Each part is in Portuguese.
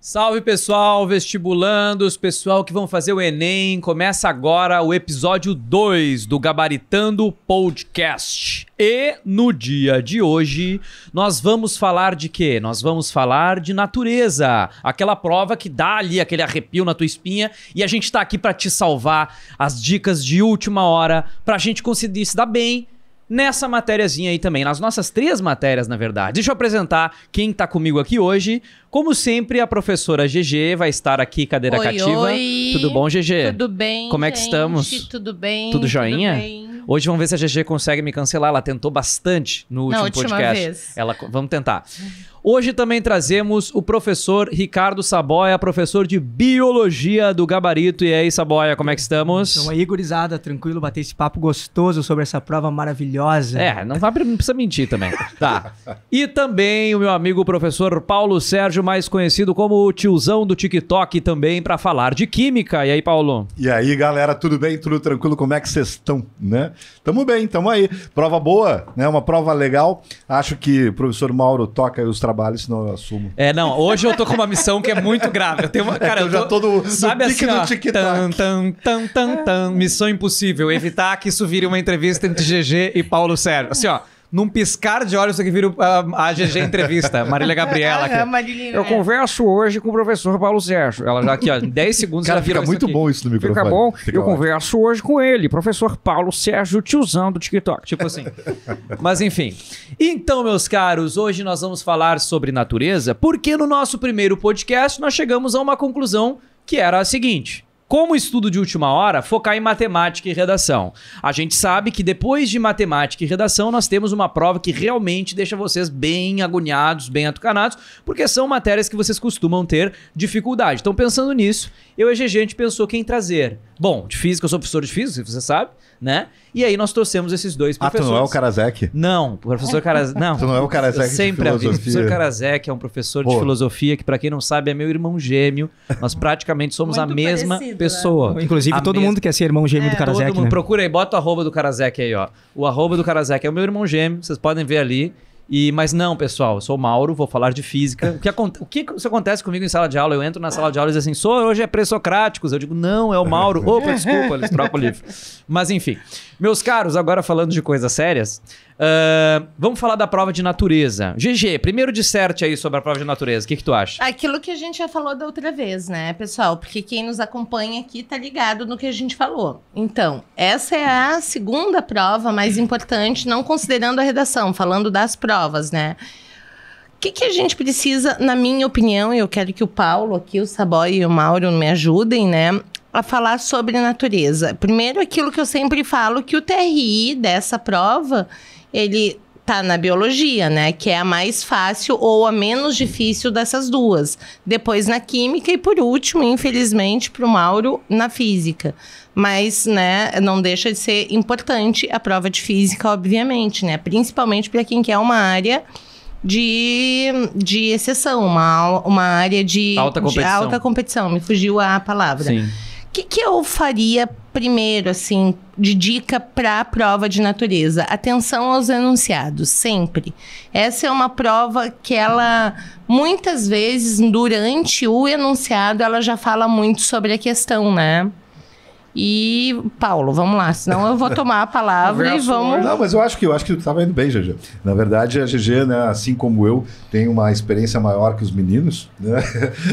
Salve pessoal, vestibulandos, pessoal que vão fazer o Enem, começa agora o episódio 2 do Gabaritando Podcast. E no dia de hoje nós vamos falar de quê? Nós vamos falar de natureza, aquela prova que dá ali aquele arrepio na tua espinha e a gente tá aqui para te salvar, as dicas de última hora pra gente conseguir se dar bem nessa matériazinha aí também, nas nossas 3 matérias, na verdade. Deixa eu apresentar quem tá comigo aqui hoje. Como sempre, a professora GG vai estar aqui, cadeira cativa. Oi. Tudo bom, GG? Tudo bem, Como é que estamos? Tudo bem. Tudo joinha? Tudo bem. Hoje vamos ver se a GG consegue me cancelar. Ela tentou bastante no último podcast. Vez. Vamos tentar. Hoje também trazemos o professor Ricardo Saboia, professor de Biologia do Gabarito. E aí, Saboia, como é que estamos? Estamos aí, gurizada, tranquilo, bater esse papo gostoso sobre essa prova maravilhosa. Não precisa mentir também. Tá. E também o meu amigo professor Paulo Sérgio, mais conhecido como o tiozão do TikTok também, para falar de química. E aí, Paulo? E aí, galera, tudo bem? Tudo tranquilo? Como é que vocês estão, né? Tamo bem, tamo aí. Prova boa, né? Uma prova legal. Acho que o professor Mauro toca aí os trabalhos, senão eu assumo. Hoje eu tô com uma missão que é muito grave. Eu tenho uma, cara, eu já tô no sabe pique assim, do ó, TikTok. Missão impossível, evitar que isso vire uma entrevista entre GG e Paulo Sérgio. Assim, ó, num piscar de olhos, isso aqui vira a GG entrevista. Marília Gabriela aqui. Eu converso hoje com o professor Paulo Sérgio. Ela já aqui, ó, em 10 segundos Cara, já vira fica muito bom isso no microfone. Fica bom. Fica eu ótimo. converso hoje com ele, professor Paulo Sérgio, tiozão do TikTok. Tipo assim. Mas enfim. Então, meus caros, hoje nós vamos falar sobre natureza, porque no nosso primeiro podcast nós chegamos a uma conclusão que era a seguinte: como estudo de última hora, focar em matemática e redação. A gente sabe que depois de matemática e redação, nós temos uma prova que realmente deixa vocês bem agoniados, bem atucanados, porque são matérias que vocês costumam ter dificuldade. Então, pensando nisso, eu e a GG, a gente pensou quem trazer. Bom, de física, eu sou professor de física, você sabe, né? E aí nós trouxemos esses dois professores. Tu não é o Karasek? Não, o professor Karasek... Não, tu não é o Karasek de sempre filosofia? O professor Karasek é um professor de filosofia que, pra quem não sabe, é meu irmão gêmeo. Nós praticamente somos a mesma pessoa. Inclusive, todo mundo quer ser irmão gêmeo do Karasek, todo mundo. né? Procura aí, bota o arroba do Karasek aí, ó. O arroba do Karasek é o meu irmão gêmeo, vocês podem ver ali. Mas não, pessoal, eu sou o Mauro, vou falar de física. O que isso acontece comigo em sala de aula? Eu entro na sala de aula e diz assim, hoje é pré-socráticos. Eu digo, não, é o Mauro. Opa, desculpa, eles trocam o livro. Mas enfim, meus caros, agora falando de coisas sérias, vamos falar da prova de natureza. GG, primeiro disserte aí sobre a prova de natureza, o que tu acha? Aquilo que a gente já falou da outra vez, né, pessoal? Porque quem nos acompanha aqui tá ligado no que a gente falou. Então, essa é a segunda prova mais importante, não considerando a redação, falando das provas, né? O que a gente precisa, na minha opinião, e eu quero que o Paulo aqui, o Saboia e o Mauro me ajudem, né, a falar sobre natureza. Primeiro, aquilo que eu sempre falo, que o TRI dessa prova, ele tá na biologia, né, que é a mais fácil ou a menos difícil dessas duas. Depois na química e, por último, infelizmente, pro Mauro, na física. Mas, né, não deixa de ser importante a prova de física, obviamente, né, principalmente para quem quer uma área de exceção, uma área de alta competição. Me fugiu a palavra. Sim. O que eu faria primeiro, assim, de dica para a prova de natureza? Atenção aos enunciados, sempre. Essa é uma prova que ela, muitas vezes, durante o enunciado, ela já fala muito sobre a questão, né? E, Paulo, vamos lá, senão eu vou tomar a palavra e vamos... Não, mas eu acho que tu estava indo bem, GG. Na verdade, a GG, né, assim como eu, tem uma experiência maior que os meninos, né?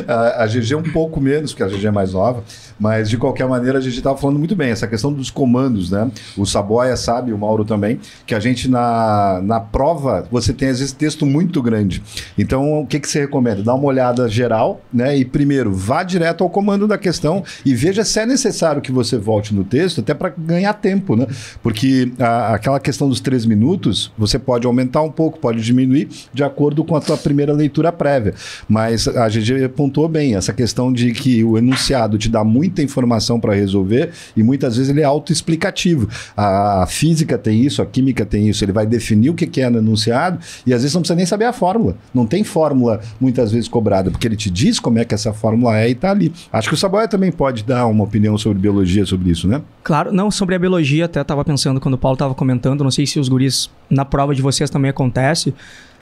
A GG um pouco menos, porque a GG é mais nova, mas de qualquer maneira a GG estava falando muito bem, essa questão dos comandos, né? O Saboia sabe, o Mauro também, que a gente na prova, você tem às vezes texto muito grande. Então, o que você recomenda? Dá uma olhada geral, né? E primeiro, vá direto ao comando da questão e veja se é necessário que você você volte no texto, até para ganhar tempo, né? Porque aquela questão dos 3 minutos, você pode aumentar um pouco, pode diminuir, de acordo com a tua primeira leitura prévia. Mas a GG apontou bem, essa questão de que o enunciado te dá muita informação para resolver e muitas vezes ele é autoexplicativo. A física tem isso, a química tem isso, ele vai definir o que é no enunciado e às vezes não precisa nem saber a fórmula. Não tem fórmula muitas vezes cobrada, porque ele te diz como é que essa fórmula é e tá ali. Acho que o Saboia também pode dar uma opinião sobre biologia sobre isso, né? Claro, não, sobre a biologia, até estava pensando quando o Paulo estava comentando, não sei se os guris, na prova de vocês também acontece,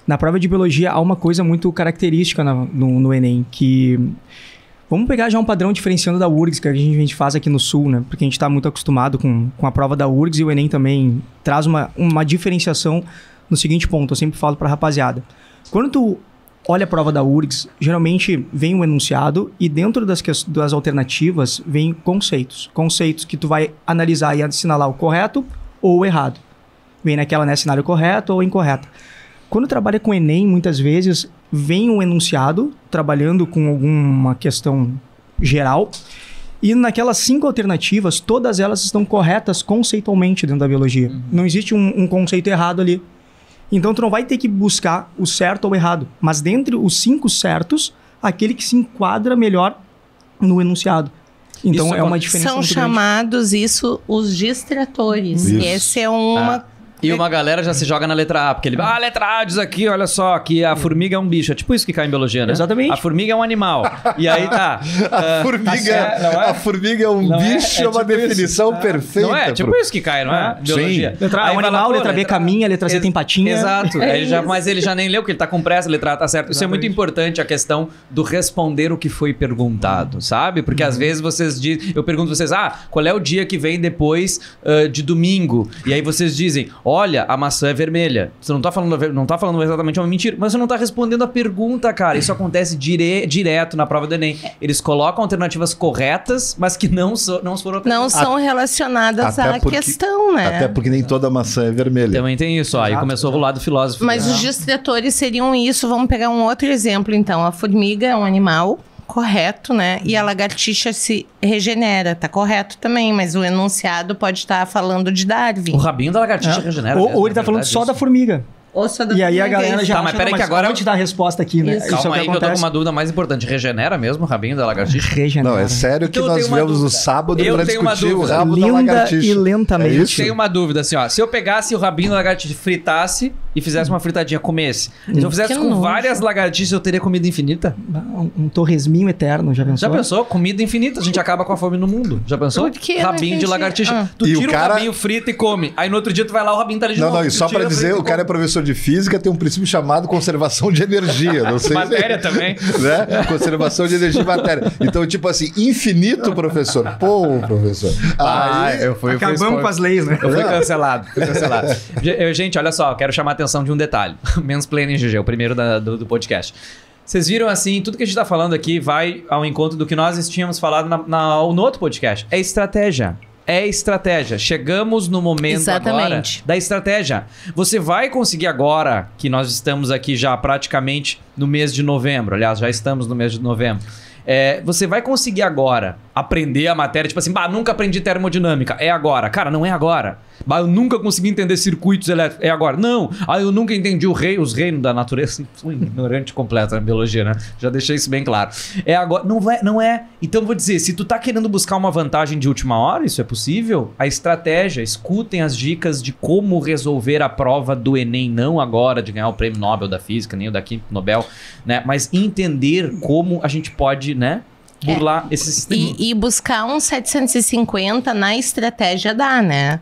na prova de biologia há uma coisa muito característica no Enem, que... Vamos pegar já um padrão diferenciando da URGS, que a gente faz aqui no Sul, né? Porque a gente está muito acostumado com a prova da URGS e o Enem também traz uma diferenciação no seguinte ponto, eu sempre falo para a rapaziada. Quando tu olha a prova da URGS, geralmente vem um enunciado e dentro das alternativas vem conceitos. Conceitos que tu vai analisar e assinalar o correto ou o errado. Vem naquela, né, cenário correto ou incorreto. Quando trabalha com Enem, muitas vezes vem um enunciado trabalhando com alguma questão geral e naquelas 5 alternativas, todas elas estão corretas conceitualmente dentro da biologia. Não existe um conceito errado ali. Então, tu não vai ter que buscar o certo ou o errado, mas dentre os 5 certos, aquele que se enquadra melhor no enunciado. Então, Isso é uma diferença São muito chamados isso os distratores. Isso. E esse é uma... E uma galera já se joga na letra A, porque ele... letra A diz aqui, olha só, que a formiga é um bicho. É tipo isso que cai em biologia, né? Exatamente. A formiga é um animal. E aí tá... A formiga é um Não é? bicho, É é uma tipo definição perfeita. Não é? Tipo isso que cai, não é? Biologia. Letra A é Aí um vai lá, animal, pô, letra B caminha, letra C tem patinha. Exato. Mas ele já nem leu, porque ele tá com pressa, a letra A tá certo. Isso é muito importante, a questão do responder o que foi perguntado, sabe? Porque às vezes vocês dizem... Eu pergunto a vocês, qual é o dia que vem depois de domingo? E aí vocês dizem, olha, a maçã é vermelha. Você não tá falando exatamente uma mentira, mas você não tá respondendo a pergunta, cara. Isso acontece direto na prova do Enem. Eles colocam alternativas corretas, mas que não foram... Não são relacionadas à questão, né? Até porque nem toda maçã é vermelha. Também tem isso, ó. Aí começou o lado filósofo. Mas os distratores seriam isso. Vamos pegar um outro exemplo, então. A formiga é um animal, correto, né? E a lagartixa se regenera, tá correto também, mas o enunciado pode estar falando de Darwin. O rabinho da lagartixa regenera. Ou ele tá falando só da formiga. E aí a galera já Tá, mas peraí que agora... Vou te dar a resposta aqui, né? Isso. Calma aí que eu tô com uma dúvida mais importante. Regenera mesmo o rabinho da lagartixa? Regenera. Não, é sério que Então eu nós tenho uma viemos no dúvida. sábado Eu para tenho uma discutir o dúvida. rabo da Linda lagartixa. e lentamente. É isso? Tenho uma dúvida assim, ó. Se eu pegasse o rabinho da lagartixa, fritasse e fizesse uma fritadinha, comesse. Se eu fizesse Que com nojo. várias lagartixas, eu teria comida infinita? Um torresminho eterno, já pensou? Já pensou? Comida infinita. A gente acaba com a fome no mundo. Já pensou? Por quê? Rabinho Não de entendi. lagartixa. Tu E tira o cara- rabinho, frita e come. Aí no outro dia tu vai lá, o rabinho tá ali de Não, novo. não, e Tu só tira, para dizer, frita e o cara é come. professor de física, tem um princípio chamado conservação de energia. Não sei Matéria também. Né? Conservação de energia e matéria. Então, tipo assim, infinito, professor. Pô, professor. Aí, Acabamos com as leis, né? Eu fui cancelado. Gente, olha só, eu quero chamar a atenção de um detalhe. Mansplaining GG, o primeiro do podcast. Vocês viram assim, tudo que a gente tá falando aqui vai ao encontro do que nós tínhamos falado no outro podcast. É estratégia. É estratégia. Chegamos no momento agora Exatamente. da estratégia. Você vai conseguir agora, que nós estamos aqui já praticamente no mês de novembro. Aliás, já estamos no mês de novembro. Você vai conseguir agora aprender a matéria, tipo assim, nunca aprendi termodinâmica, é agora. Cara, não é agora. Eu nunca consegui entender circuitos elétricos, é agora. Não, eu nunca entendi os reinos da natureza. Sou ignorante completo na biologia, né? Já deixei isso bem claro. É agora, não é. Então vou dizer, se tu tá querendo buscar uma vantagem de última hora, isso é possível. A estratégia, escutem as dicas de como resolver a prova do Enem, não agora de ganhar o prêmio Nobel da Física, nem o da Química Nobel, né? Mas entender como a gente pode, né? Burlar esse sistema. E buscar um 750 na estratégia dá, né?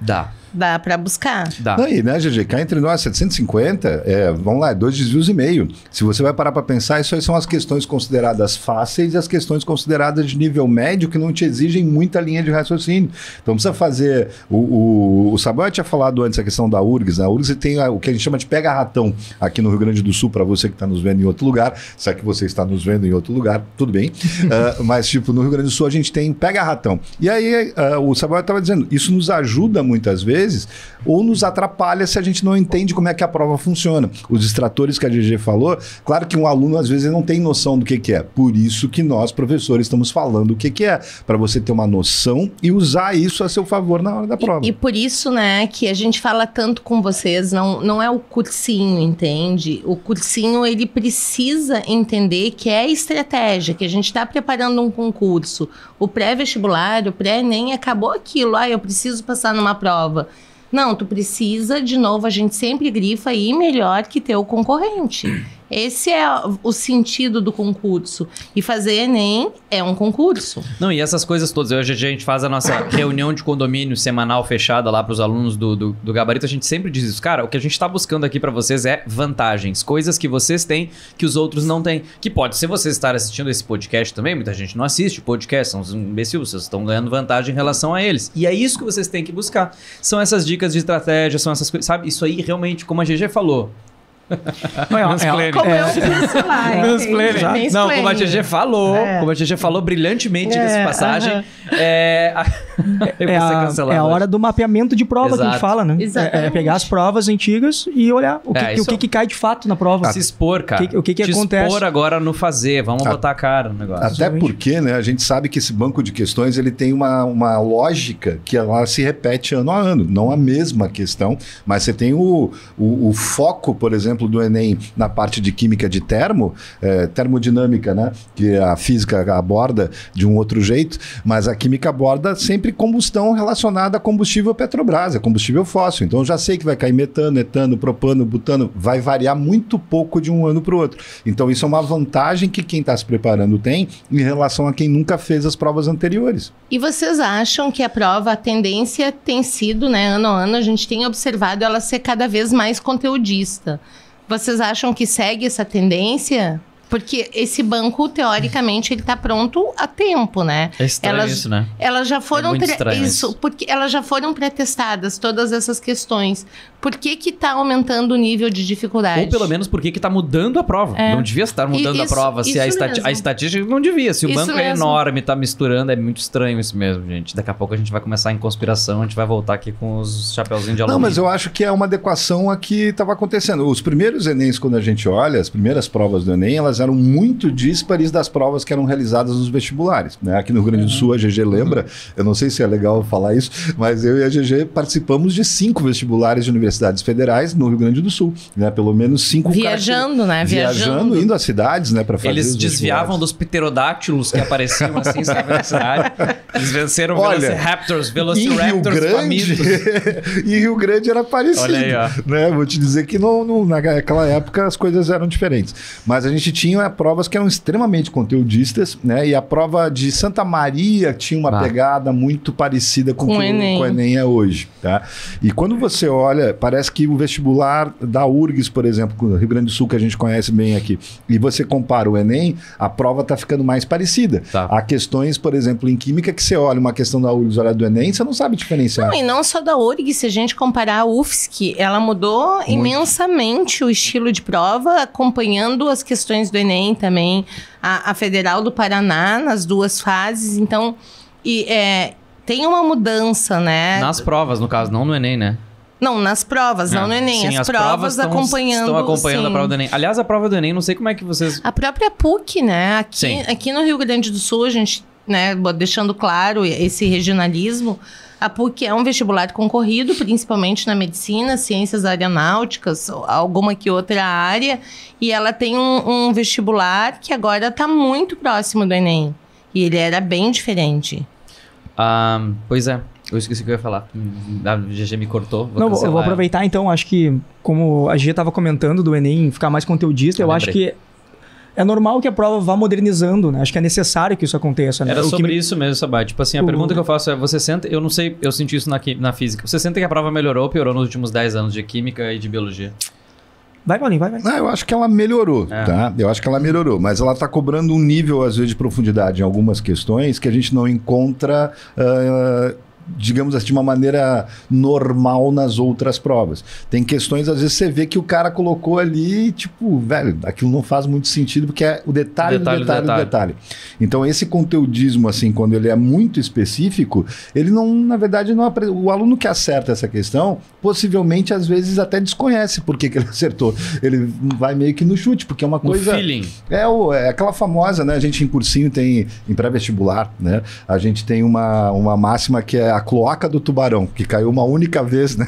Dá pra buscar. Dá. Aí, né, GG? Cá entre nós, 750, vamos lá, 2 desvios e meio. Se você vai parar para pensar, isso aí são as questões consideradas fáceis e as questões consideradas de nível médio que não te exigem muita linha de raciocínio. Então precisa fazer... O Saboia tinha falado antes a questão da URGS. A URGS tem o que a gente chama de pega-ratão aqui no Rio Grande do Sul, para você que está nos vendo em outro lugar. Se é que você está nos vendo em outro lugar, tudo bem. Mas, tipo, no Rio Grande do Sul a gente tem pega-ratão. E aí o Saboia estava dizendo, isso nos ajuda muitas vezes vezes, ou nos atrapalha se a gente não entende como é que a prova funciona. Os distratores que a GG falou, claro que um aluno às vezes não tem noção do que é. Por isso que nós, professores, estamos falando o que é, para você ter uma noção e usar isso a seu favor na hora da prova. E por isso, né, que a gente fala tanto com vocês, não é o cursinho, entende? O cursinho, ele precisa entender que é estratégia, que a gente está preparando um concurso. O pré-vestibular, o pré-ENEM, acabou aquilo. Eu preciso passar numa prova. Não, tu precisa, de novo, a gente sempre grifa ir melhor que teu concorrente. Esse é o sentido do concurso. E fazer ENEM é um concurso. Não, e essas coisas todas. Hoje a gente faz a nossa reunião de condomínio semanal fechada lá para os alunos do Gabarito. A gente sempre diz isso. Cara, o que a gente está buscando aqui para vocês é vantagens. Coisas que vocês têm que os outros não têm. Que pode ser vocês estarem assistindo esse podcast também. Muita gente não assiste podcast, são uns imbecis. Vocês estão ganhando vantagem em relação a eles. E é isso que vocês têm que buscar. São essas dicas de estratégia, são essas coisas. Sabe, isso aí realmente, como a GG falou. Como eu disse lá. Não, como a GG falou, como a GG falou brilhantemente nessa passagem, é a hora do mapeamento de prova que a gente fala, né? É pegar as provas antigas e olhar o que cai de fato na prova. Se expor, cara. O que acontece. Se expor agora no fazer, vamos botar a cara no negócio. Até porque, né, a gente sabe que esse banco de questões, ele tem uma lógica que ela se repete ano a ano, não a mesma questão, mas você tem o foco, por exemplo, do Enem na parte de química de termodinâmica, né? Que a física aborda de um outro jeito, mas a química aborda sempre combustão relacionada a combustível Petrobras, a combustível fóssil. Então eu já sei que vai cair metano, etano, propano, butano, vai variar muito pouco de um ano para o outro. Então isso é uma vantagem que quem está se preparando tem em relação a quem nunca fez as provas anteriores. E vocês acham que a prova, a tendência tem sido, né, ano a ano, a gente tem observado ela ser cada vez mais conteudista. Vocês acham que segue essa tendência? Porque esse banco, teoricamente, ele está pronto a tempo, né? É estranho isso, né? Elas já foram isso. Porque elas já foram pré-testadas, todas essas questões. Por que está aumentando o nível de dificuldade? Ou pelo menos por que está mudando a prova? Não devia estar mudando a prova. Se a estatística não devia. Se o banco é enorme, está misturando, é muito estranho isso mesmo, gente. Daqui a pouco a gente vai começar em conspiração, a gente vai voltar aqui com os chapeuzinhos de alumínio. Não, mas eu acho que é uma adequação a que estava acontecendo. Os primeiros Enems, quando a gente olha, as primeiras provas do Enem, elas eram muito díspares das provas que eram realizadas nos vestibulares, né? Aqui no Rio Grande do Sul, a GG lembra, eu não sei se é legal falar isso, mas eu e a GG participamos de 5 vestibulares de universidades federais no Rio Grande do Sul, né? Pelo menos 5 Viajando, né? Viajando, indo às cidades, né? Para fazer. Eles desviavam dos pterodáctilos que apareciam assim, sabe, na cidade. Eles venceram Velociraptors famintos. E Rio Grande era parecido. Olha aí, ó. Né? Vou te dizer que naquela época as coisas eram diferentes. Mas a gente tinha provas que eram extremamente conteudistas, né? E a prova de Santa Maria tinha uma pegada muito parecida com o que o Enem é hoje, tá? E quando você olha, parece que o vestibular da URGS, por exemplo, do Rio Grande do Sul, que a gente conhece bem aqui, e você compara o Enem, a prova está ficando mais parecida. Tá. Há questões, por exemplo, em química, que você olha uma questão da URGS, olha do Enem, você não sabe diferenciar. Não, e não só da URGS, se a gente comparar a UFSC, ela mudou imensamente o estilo de prova, acompanhando as questões do Enem também, a Federal do Paraná, nas 2 fases. Então, tem uma mudança, né? Nas provas, no caso, não no Enem, né? Não, nas provas, não no Enem. Sim, as provas estão acompanhando a prova do Enem. Aliás, a prova do Enem, não sei como é que vocês... A própria PUC, né? Aqui no Rio Grande do Sul, a gente, né, deixando claro esse regionalismo, a PUC é um vestibular concorrido, principalmente na medicina, ciências aeronáuticas, alguma que outra área, e ela tem um vestibular que agora está muito próximo do Enem. E ele era bem diferente. Pois é. Eu esqueci o que eu ia falar. A GG me cortou. Eu vou aproveitar então. Acho que, como a GG estava comentando do Enem ficar mais conteudista, eu acho que é normal que a prova vá modernizando, né? Acho que é necessário que isso aconteça, né? Era sobre isso mesmo, Sabá. Tipo assim, a pergunta que eu faço é, você senta... Eu não sei, eu senti isso na física. Você sente que a prova melhorou ou piorou nos últimos 10 anos de química e de biologia? Vai, Paulinho, vai. Eu acho que ela melhorou, tá? Eu acho que ela melhorou, mas ela está cobrando um nível, às vezes, de profundidade em algumas questões que a gente não encontra digamos assim, de uma maneira normal nas outras provas. Tem questões, às vezes, você vê que o cara colocou ali, tipo, velho, aquilo não faz muito sentido, porque é o detalhe do detalhe. Então, esse conteudismo, assim, quando ele é muito específico, ele não, na verdade, não o aluno que acerta essa questão, possivelmente, às vezes, até desconhece por que ele acertou. Ele vai meio que no chute, porque é uma coisa... feeling. É aquela famosa, né? A gente em cursinho tem, em pré-vestibular, né? A gente tem uma máxima que é a cloaca do tubarão, que caiu uma única vez, né?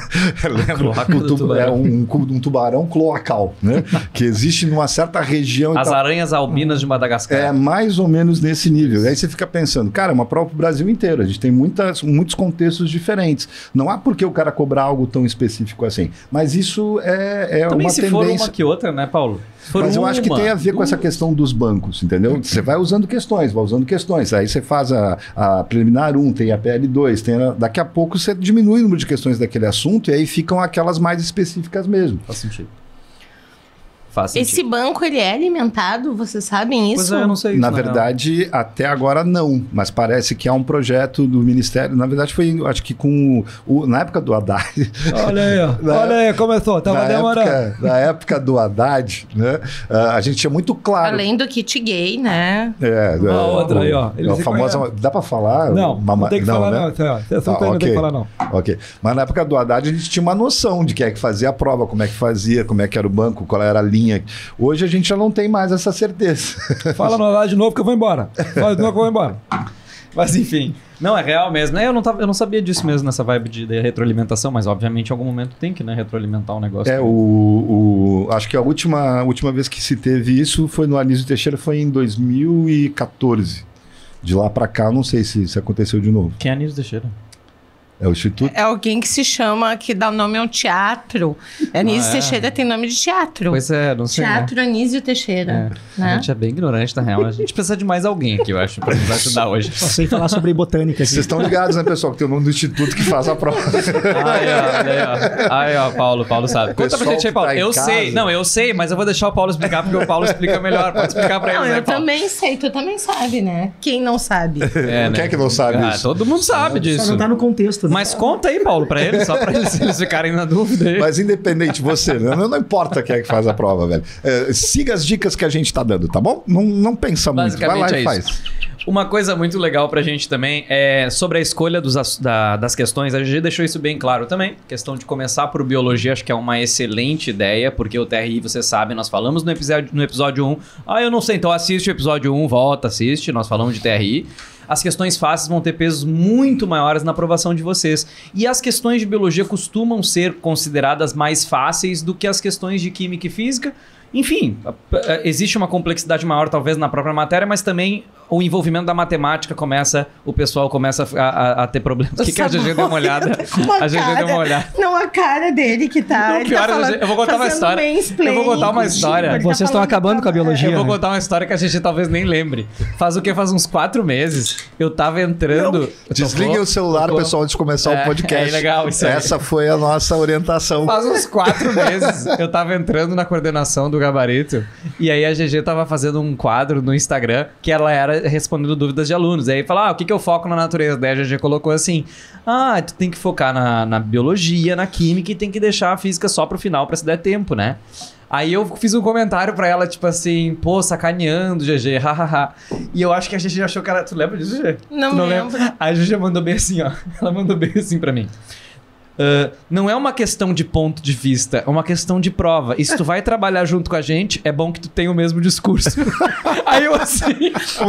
É um tubarão cloacal, né? Que existe numa certa região. As aranhas albinas de Madagascar. É mais ou menos nesse nível. E aí você fica pensando, cara, é uma prova pro Brasil inteiro. A gente tem muitos contextos diferentes. Não há por que o cara cobrar algo tão específico assim. Mas isso é também uma se tendência. for uma que outra, né, Paulo? Mas eu acho que tem a ver com essa questão dos bancos, entendeu? Você vai usando questões. Aí você faz a preliminar 1, tem a PL2, daqui a pouco você diminui o número de questões daquele assunto e aí ficam aquelas mais específicas mesmo. Faz sentido. Esse banco, ele é alimentado? Vocês sabem isso? Pois é, eu não sei isso. Na verdade, até agora não, mas parece que há um projeto do Ministério, na verdade foi, acho que na época do Haddad... Olha aí, começou, tava demorando. Na época do Haddad, né, a gente tinha muito claro... Além do kit gay, né? A outra aí, ó. A famosa... Dá pra falar? Não tem que falar não. Não tem que falar não. Ok. Mas na época do Haddad a gente tinha uma noção de quem é que fazia a prova, como é que fazia, como é que era o banco, qual era a linha. Hoje a gente já não tem mais essa certeza. Fala no Haddad de novo que eu vou embora. Fala de novo que eu vou embora. Mas enfim, não, é real mesmo. Eu não sabia disso mesmo nessa vibe de retroalimentação, mas obviamente em algum momento tem que, né, retroalimentar um negócio. Acho que a última vez que se teve isso foi no Anísio Teixeira, foi em 2014. De lá pra cá, não sei se aconteceu de novo. Quem é Anísio Teixeira? É o Instituto? É alguém que se chama, que dá o nome ao teatro. Anísio Teixeira tem nome de teatro. Pois é, não sei. Teatro, né? Anísio Teixeira. Né? A gente é bem ignorante, na real. A gente precisa de mais alguém aqui, eu acho, pra nos ajudar hoje. Só sei falar sobre botânica. Vocês estão ligados, né, pessoal? Que tem o nome do instituto que faz a prova. Aí, ó, Paulo sabe. Conta pra gente aí, Paulo. Eu sei. Não, eu sei, mas eu vou deixar o Paulo explicar, porque o Paulo explica melhor. Pode explicar pra eles, né, eu Paulo? também sei. Tu também sabe, né? Quem não sabe? Quem é que não sabe isso? Todo mundo sabe disso. Só não tá no contexto. Né? Mas conta aí, Paulo, pra eles, só pra eles ficarem na dúvida aí. Mas independente, você, não importa quem é que faz a prova, velho. Siga as dicas que a gente tá dando, tá bom? Não pensa muito, vai lá e faz. Uma coisa muito legal pra gente também é sobre a escolha das questões. A GG deixou isso bem claro também. Questão de começar por biologia, acho que é uma excelente ideia, porque o TRI, você sabe, nós falamos no episódio 1. Eu não sei, então assiste o episódio 1, volta, assiste, nós falamos de TRI. As questões fáceis vão ter pesos muito maiores na aprovação de vocês. E as questões de biologia costumam ser consideradas mais fáceis do que as questões de química e física. Enfim, existe uma complexidade maior talvez na própria matéria, mas também o envolvimento da matemática o pessoal começa a ter problemas. O que a GG deu uma olhada? A GG deu uma olhada. Não, a cara dele que tá... Não, pior, tá falando, eu vou contar uma história. Eu vou contar uma história. Vocês estão acabando com a biologia. Eu vou contar uma história que a gente talvez nem lembre. Faz uns 4 meses, eu tava entrando... Desliguem o celular, pessoal, antes de começar o podcast. É legal isso aí. Essa foi a nossa orientação. Faz uns 4 meses, eu tava entrando na coordenação do gabarito, e aí a GG tava fazendo um quadro no Instagram que ela era respondendo dúvidas de alunos. Aí fala, o que eu foco na natureza? Daí a GG colocou assim, tu tem que focar na biologia, na química e tem que deixar a física só pro final pra se der tempo, né? Aí eu fiz um comentário pra ela, tipo assim, sacaneando, GG, hahaha. E eu acho que a GG achou que era... Tu lembra disso, GG? Não lembro. Aí a GG mandou bem assim, ó. Ela mandou bem assim pra mim. Não é uma questão de ponto de vista, é uma questão de prova. E se tu vai trabalhar junto com a gente, é bom que tu tenha o mesmo discurso. Aí eu assim... com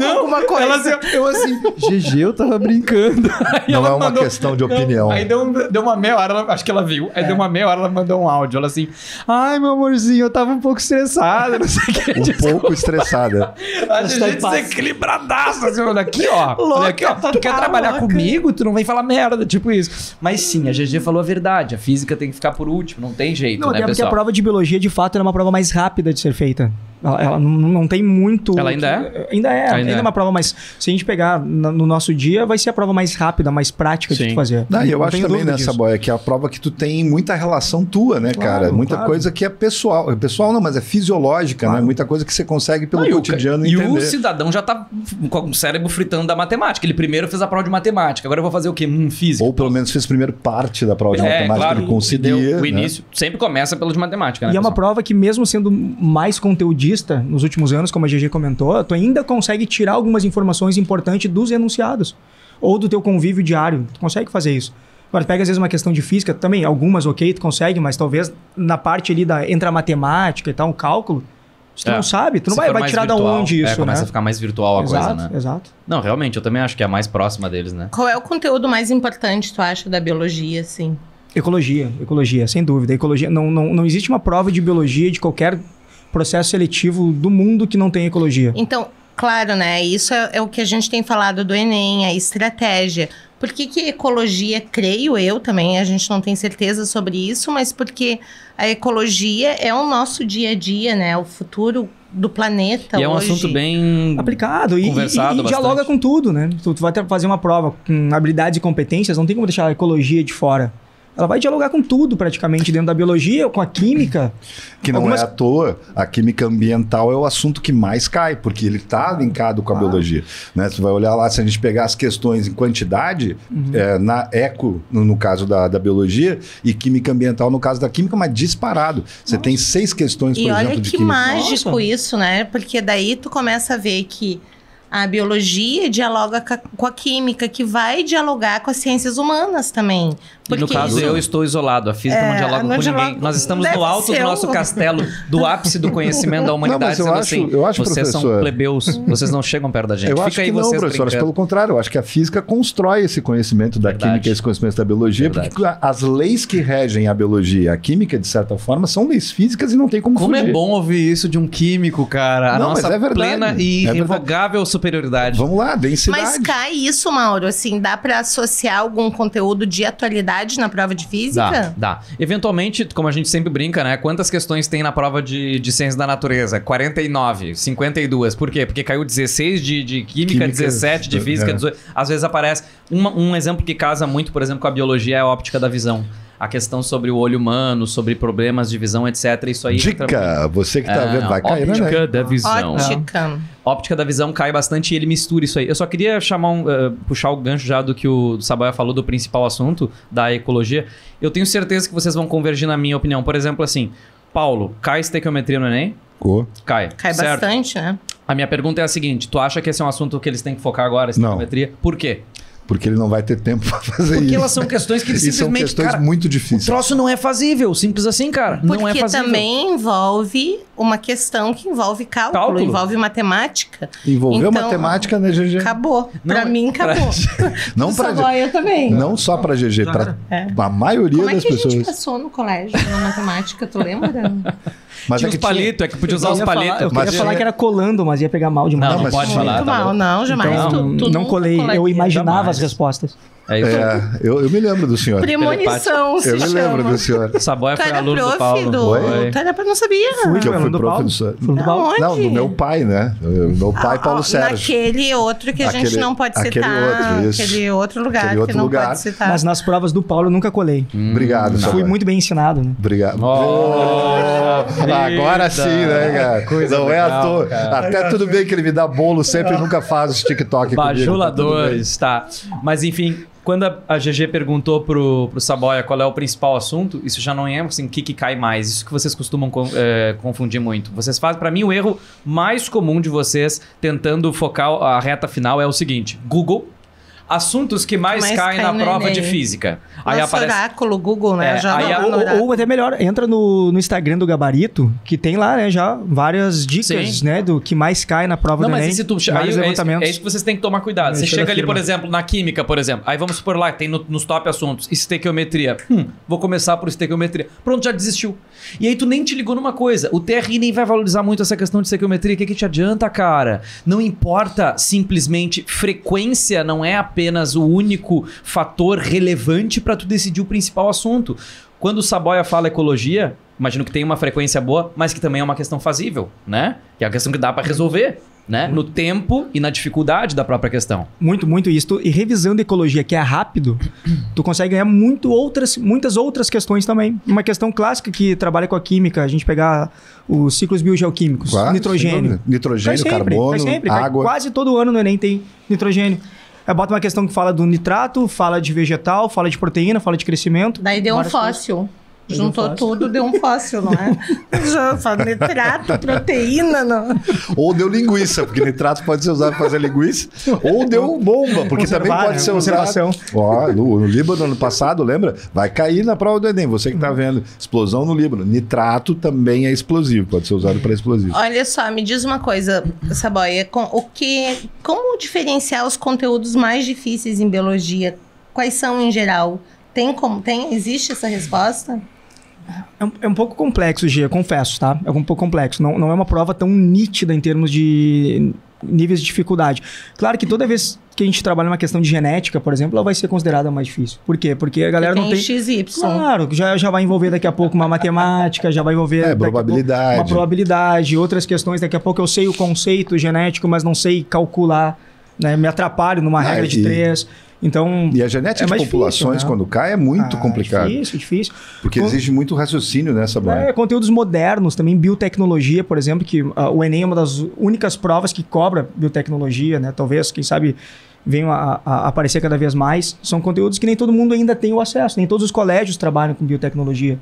alguma coisa. Ela assim, eu assim, GG, eu tava brincando. Aí não é uma questão de opinião. Aí deu uma meia hora, acho que ela viu. Aí deu uma meia hora, ela mandou um áudio. Ela assim, ai, meu amorzinho, eu tava um pouco estressada, não sei o que. Pouco estressada. A GG desequilibradaça. Assim, olha aqui, ó. Olha aqui, ó. Tu quer trabalhar comigo? Tu não vem falar merda, tipo isso. Mas sim, a GG falou a verdade. A física tem que ficar por último, não tem jeito, não, né, até porque pessoal? a prova de biologia, de fato, é uma prova mais rápida de ser feita. Ela não tem muito... Ela ainda é? Ainda é uma prova, mas se a gente pegar no nosso dia, vai ser a prova mais rápida, mais prática de tu fazer. E eu acho também nessa boia que é a prova que tu tem muita relação tua, né, cara? Muita coisa que é pessoal. Pessoal não, mas é fisiológica, né? Muita coisa que você consegue pelo cotidiano entender. E o cidadão já tá com o cérebro fritando da matemática. Ele primeiro fez a prova de matemática, agora eu vou fazer o quê? Física. Ou pelo menos fez primeiro parte da prova de matemática, claro, ele conseguia. O início sempre começa pelo de matemática, né? E é uma prova que mesmo sendo mais conteudista nos últimos anos, como a GG comentou, tu ainda consegue tirar algumas informações importantes dos enunciados. Ou do teu convívio diário. Tu consegue fazer isso. Agora, pega às vezes uma questão de física, também algumas tu consegue, mas talvez na parte ali entre a matemática e tal, o cálculo, se tu não sabe, tu não vai tirar da onde isso, começa a ficar mais virtual a coisa, né? Exato. Não, realmente, eu também acho que é a mais próxima deles, né? Qual é o conteúdo mais importante, tu acha, da biologia, assim? Ecologia, sem dúvida. Ecologia, não existe uma prova de biologia de qualquer processo seletivo do mundo que não tem ecologia. Então, claro, né? Isso é o que a gente tem falado do Enem, a estratégia. Por que ecologia, creio eu também, a gente não tem certeza sobre isso, mas porque a ecologia é o nosso dia a dia, né? O futuro do planeta. E é um assunto bem aplicado conversado e dialoga com tudo, né? Tu vai fazer uma prova com habilidades e competências, não tem como deixar a ecologia de fora. Ela vai dialogar com tudo, praticamente, dentro da biologia, com a química. Que não é à toa, a química ambiental é o assunto que mais cai, porque ele está linkado com a biologia. Né? Você vai olhar lá, se a gente pegar as questões em quantidade, na eco, no caso da biologia, e química ambiental, no caso da química, mas disparado. Você tem 6 questões, por exemplo, de química. E olha que mágico isso, né? Porque daí tu começa a ver que a biologia dialoga com a química, que vai dialogar com as ciências humanas também. Porque e no caso, eu estou isolado. A física não dialoga com ninguém. Nós estamos no alto do nosso castelo, do ápice do conhecimento da humanidade. Não, mas eu acho, vocês são plebeus, vocês não chegam perto da gente. Eu acho que não, professor. Acho pelo contrário. Eu acho que a física constrói esse conhecimento da química, esse conhecimento da biologia, porque as leis que regem a biologia e a química, de certa forma, são leis físicas e não tem como fugir. Como é bom ouvir isso de um químico, cara. A nossa plena e irrevogável superioridade. Vamos lá, densidade. Mas cai isso, Mauro? Assim, dá para associar algum conteúdo de atualidade na prova de física? Dá. Eventualmente, como a gente sempre brinca, né? Quantas questões tem na prova de ciência da natureza? 49, 52. Por quê? Porque caiu 16 de química, 17 de física, 18. Às vezes aparece... Um exemplo que casa muito, por exemplo, com a biologia é a óptica da visão. A questão sobre o olho humano, sobre problemas de visão, etc. Isso aí... Dica! Você que tá vendo, vai cair, né? Óptica da visão. Óptica da visão cai bastante e ele mistura isso aí. Eu só queria puxar o gancho já do que o Saboia falou do principal assunto da ecologia. Eu tenho certeza que vocês vão convergir na minha opinião. Por exemplo, assim, Paulo, cai estequiometria no Enem? Cai certo? Bastante, né? A minha pergunta é a seguinte, tu acha que esse é um assunto que eles têm que focar agora, estequiometria? Não. Por quê? Porque ele não vai ter tempo para fazer isso. Porque elas são questões que ele simplesmente... São questões muito difíceis. O troço não é fazível, simples assim, cara. Não é fazível. Porque também envolve uma questão que envolve cálculo. Envolve matemática. Envolveu matemática, né, GG? Acabou. Pra mim, acabou. Não pra GG também. Não só pra GG, pra a maioria das pessoas. Como é que a gente passou no colégio na matemática, tu lembra? Mas tinha os palitos, é que podia usar os palitos. Eu queria falar que era colando, mas ia pegar mal demais. Não pode falar. Muito mal, não, jamais. Então, não colei, eu imaginava as respostas. É isso. Eu me lembro do senhor. Premonição se chama. Eu me lembro do senhor. Saboia foi aluno do Paulo. Tu não sabia? Que eu fui prof do senhor. Não, do meu pai, né? Meu pai, Paulo Sérgio. Naquele outro que a gente não pode citar. Aquele outro lugar que não pode citar. Mas nas provas do Paulo eu nunca colei. Obrigado, Fui muito bem ensinado. Né? Obrigado. Agora sim, né, cara? Não é à toa. Até tudo bem que ele me dá bolo sempre, nunca faz os TikTok comigo. Bajuladores, tá. Mas enfim... Quando a GG perguntou pro Saboia qual é o principal assunto, isso já não é assim, o que cai mais. Isso que vocês costumam confundir muito. Vocês fazem, para mim, o erro mais comum de vocês tentando focar a reta final é o seguinte: Google, assuntos que mais caem na prova de física. Aí aparece oráculo, Google, né? Ou até melhor, entra no Instagram do Gabarito, que tem lá, né, já várias dicas, né, do que mais cai na prova do Enem. Mas é isso que vocês têm que tomar cuidado. Você chega ali, por exemplo, na química, por exemplo. Aí vamos supor lá, tem nos top assuntos, estequiometria. Vou começar por estequiometria. Pronto, já desistiu. E aí tu nem te ligou numa coisa. O TRI nem vai valorizar muito essa questão de estequiometria. O que te adianta, cara? Não importa simplesmente frequência, não é apenas o único fator relevante para tu decidir o principal assunto. Quando o Saboia fala ecologia, imagino que tem uma frequência boa, mas que também é uma questão fazível, né? Que é uma questão que dá para resolver, né? No tempo e na dificuldade da própria questão. Muito isso. E revisando ecologia, que é rápido, tu consegue ganhar muitas outras questões também. Uma questão clássica que trabalha com a química, a gente pegar os ciclos biogeoquímicos, nitrogênio. Nitrogênio, carbono, água. Quase todo ano no Enem tem nitrogênio. Aí bota uma questão que fala do nitrato, fala de vegetal, fala de proteína, fala de crescimento. Daí deu um fóssil. Juntou tudo, deu um fóssil, não é? Já fala nitrato, proteína, não. Ou deu linguiça, porque nitrato pode ser usado para fazer linguiça. Ou deu bomba, porque também pode ser usado. Ó, no Líbano, ano passado, lembra? Vai cair na prova do Enem. Você que está vendo. Explosão no Líbano. Nitrato também é explosivo, pode ser usado para explosivo. Olha só, me diz uma coisa, Saboia. Como diferenciar os conteúdos mais difíceis em biologia? Quais são em geral? Existe essa resposta? É um pouco complexo, Gia, confesso, tá? É um pouco complexo. Não é uma prova tão nítida em termos de níveis de dificuldade. Claro que toda vez que a gente trabalha numa questão de genética, por exemplo, ela vai ser considerada mais difícil. Por quê? Porque a galera não tem... XY. Claro, já vai envolver daqui a pouco uma matemática, já vai envolver... probabilidade. Uma probabilidade, outras questões. Daqui a pouco eu sei o conceito genético, mas não sei calcular, né? Me atrapalho numa regra de 3... Então, e a genética de populações, difícil, quando cai, é muito complicado. Difícil. Porque exige muito raciocínio nessa banha. Conteúdos modernos, também biotecnologia, por exemplo, que o Enem é uma das únicas provas que cobra biotecnologia, né? Talvez, quem sabe, venham a aparecer cada vez mais. São conteúdos que nem todo mundo ainda tem o acesso. Nem todos os colégios trabalham com biotecnologia.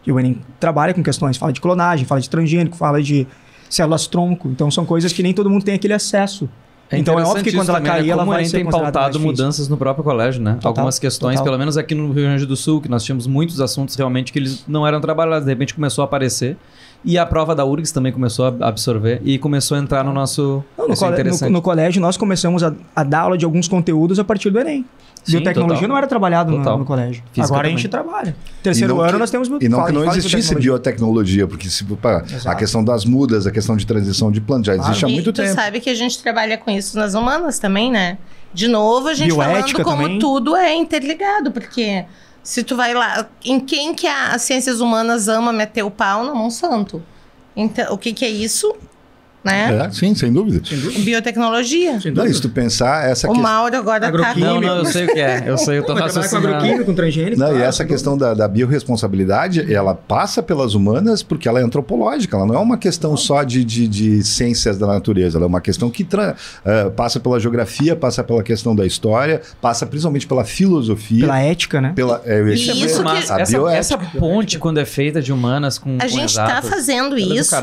E o Enem trabalha com questões, fala de clonagem, fala de transgênico, fala de células-tronco. Então, são coisas que nem todo mundo tem aquele acesso. Então é óbvio que quando ela cair, ela vai ser considerada pautado mudanças no próprio colégio, né? Algumas questões, pelo menos aqui no Rio Grande do Sul, que nós tínhamos muitos assuntos realmente que eles não eram trabalhados, de repente começou a aparecer. E a prova da URGS também começou a absorver e começou a entrar no nosso... No colégio, nós começamos a dar aula de alguns conteúdos a partir do Enem. Sim, biotecnologia não era trabalhado no colégio. Física Agora também. A gente trabalha. Terceiro ano nós temos... E não que não existisse biotecnologia, porque a questão das mudas, a questão de transição de planta já existe há muito tempo. E tu sabe que a gente trabalha com isso nas humanas também, né? De novo, a gente bioética falando como também. Tudo é interligado, porque se tu vai lá... Em quem que as ciências humanas ama meter o pau? Na Monsanto. Então, o que é isso? Né? Sim, sem dúvida. Biotecnologia. Não, se tu pensar, essa questão... O Mauro agora tá... Não, eu sei o que é. Eu tô raciocinando. Com agroquímico, com transgênico. Não, e essa questão da biorresponsabilidade, ela passa pelas humanas porque ela é antropológica. Ela não é uma questão só de ciências da natureza. Ela é uma questão que passa pela geografia, passa pela questão da história, passa principalmente pela filosofia. Pela ética, né? Essa ponte, quando é feita de humanas com a gente está fazendo isso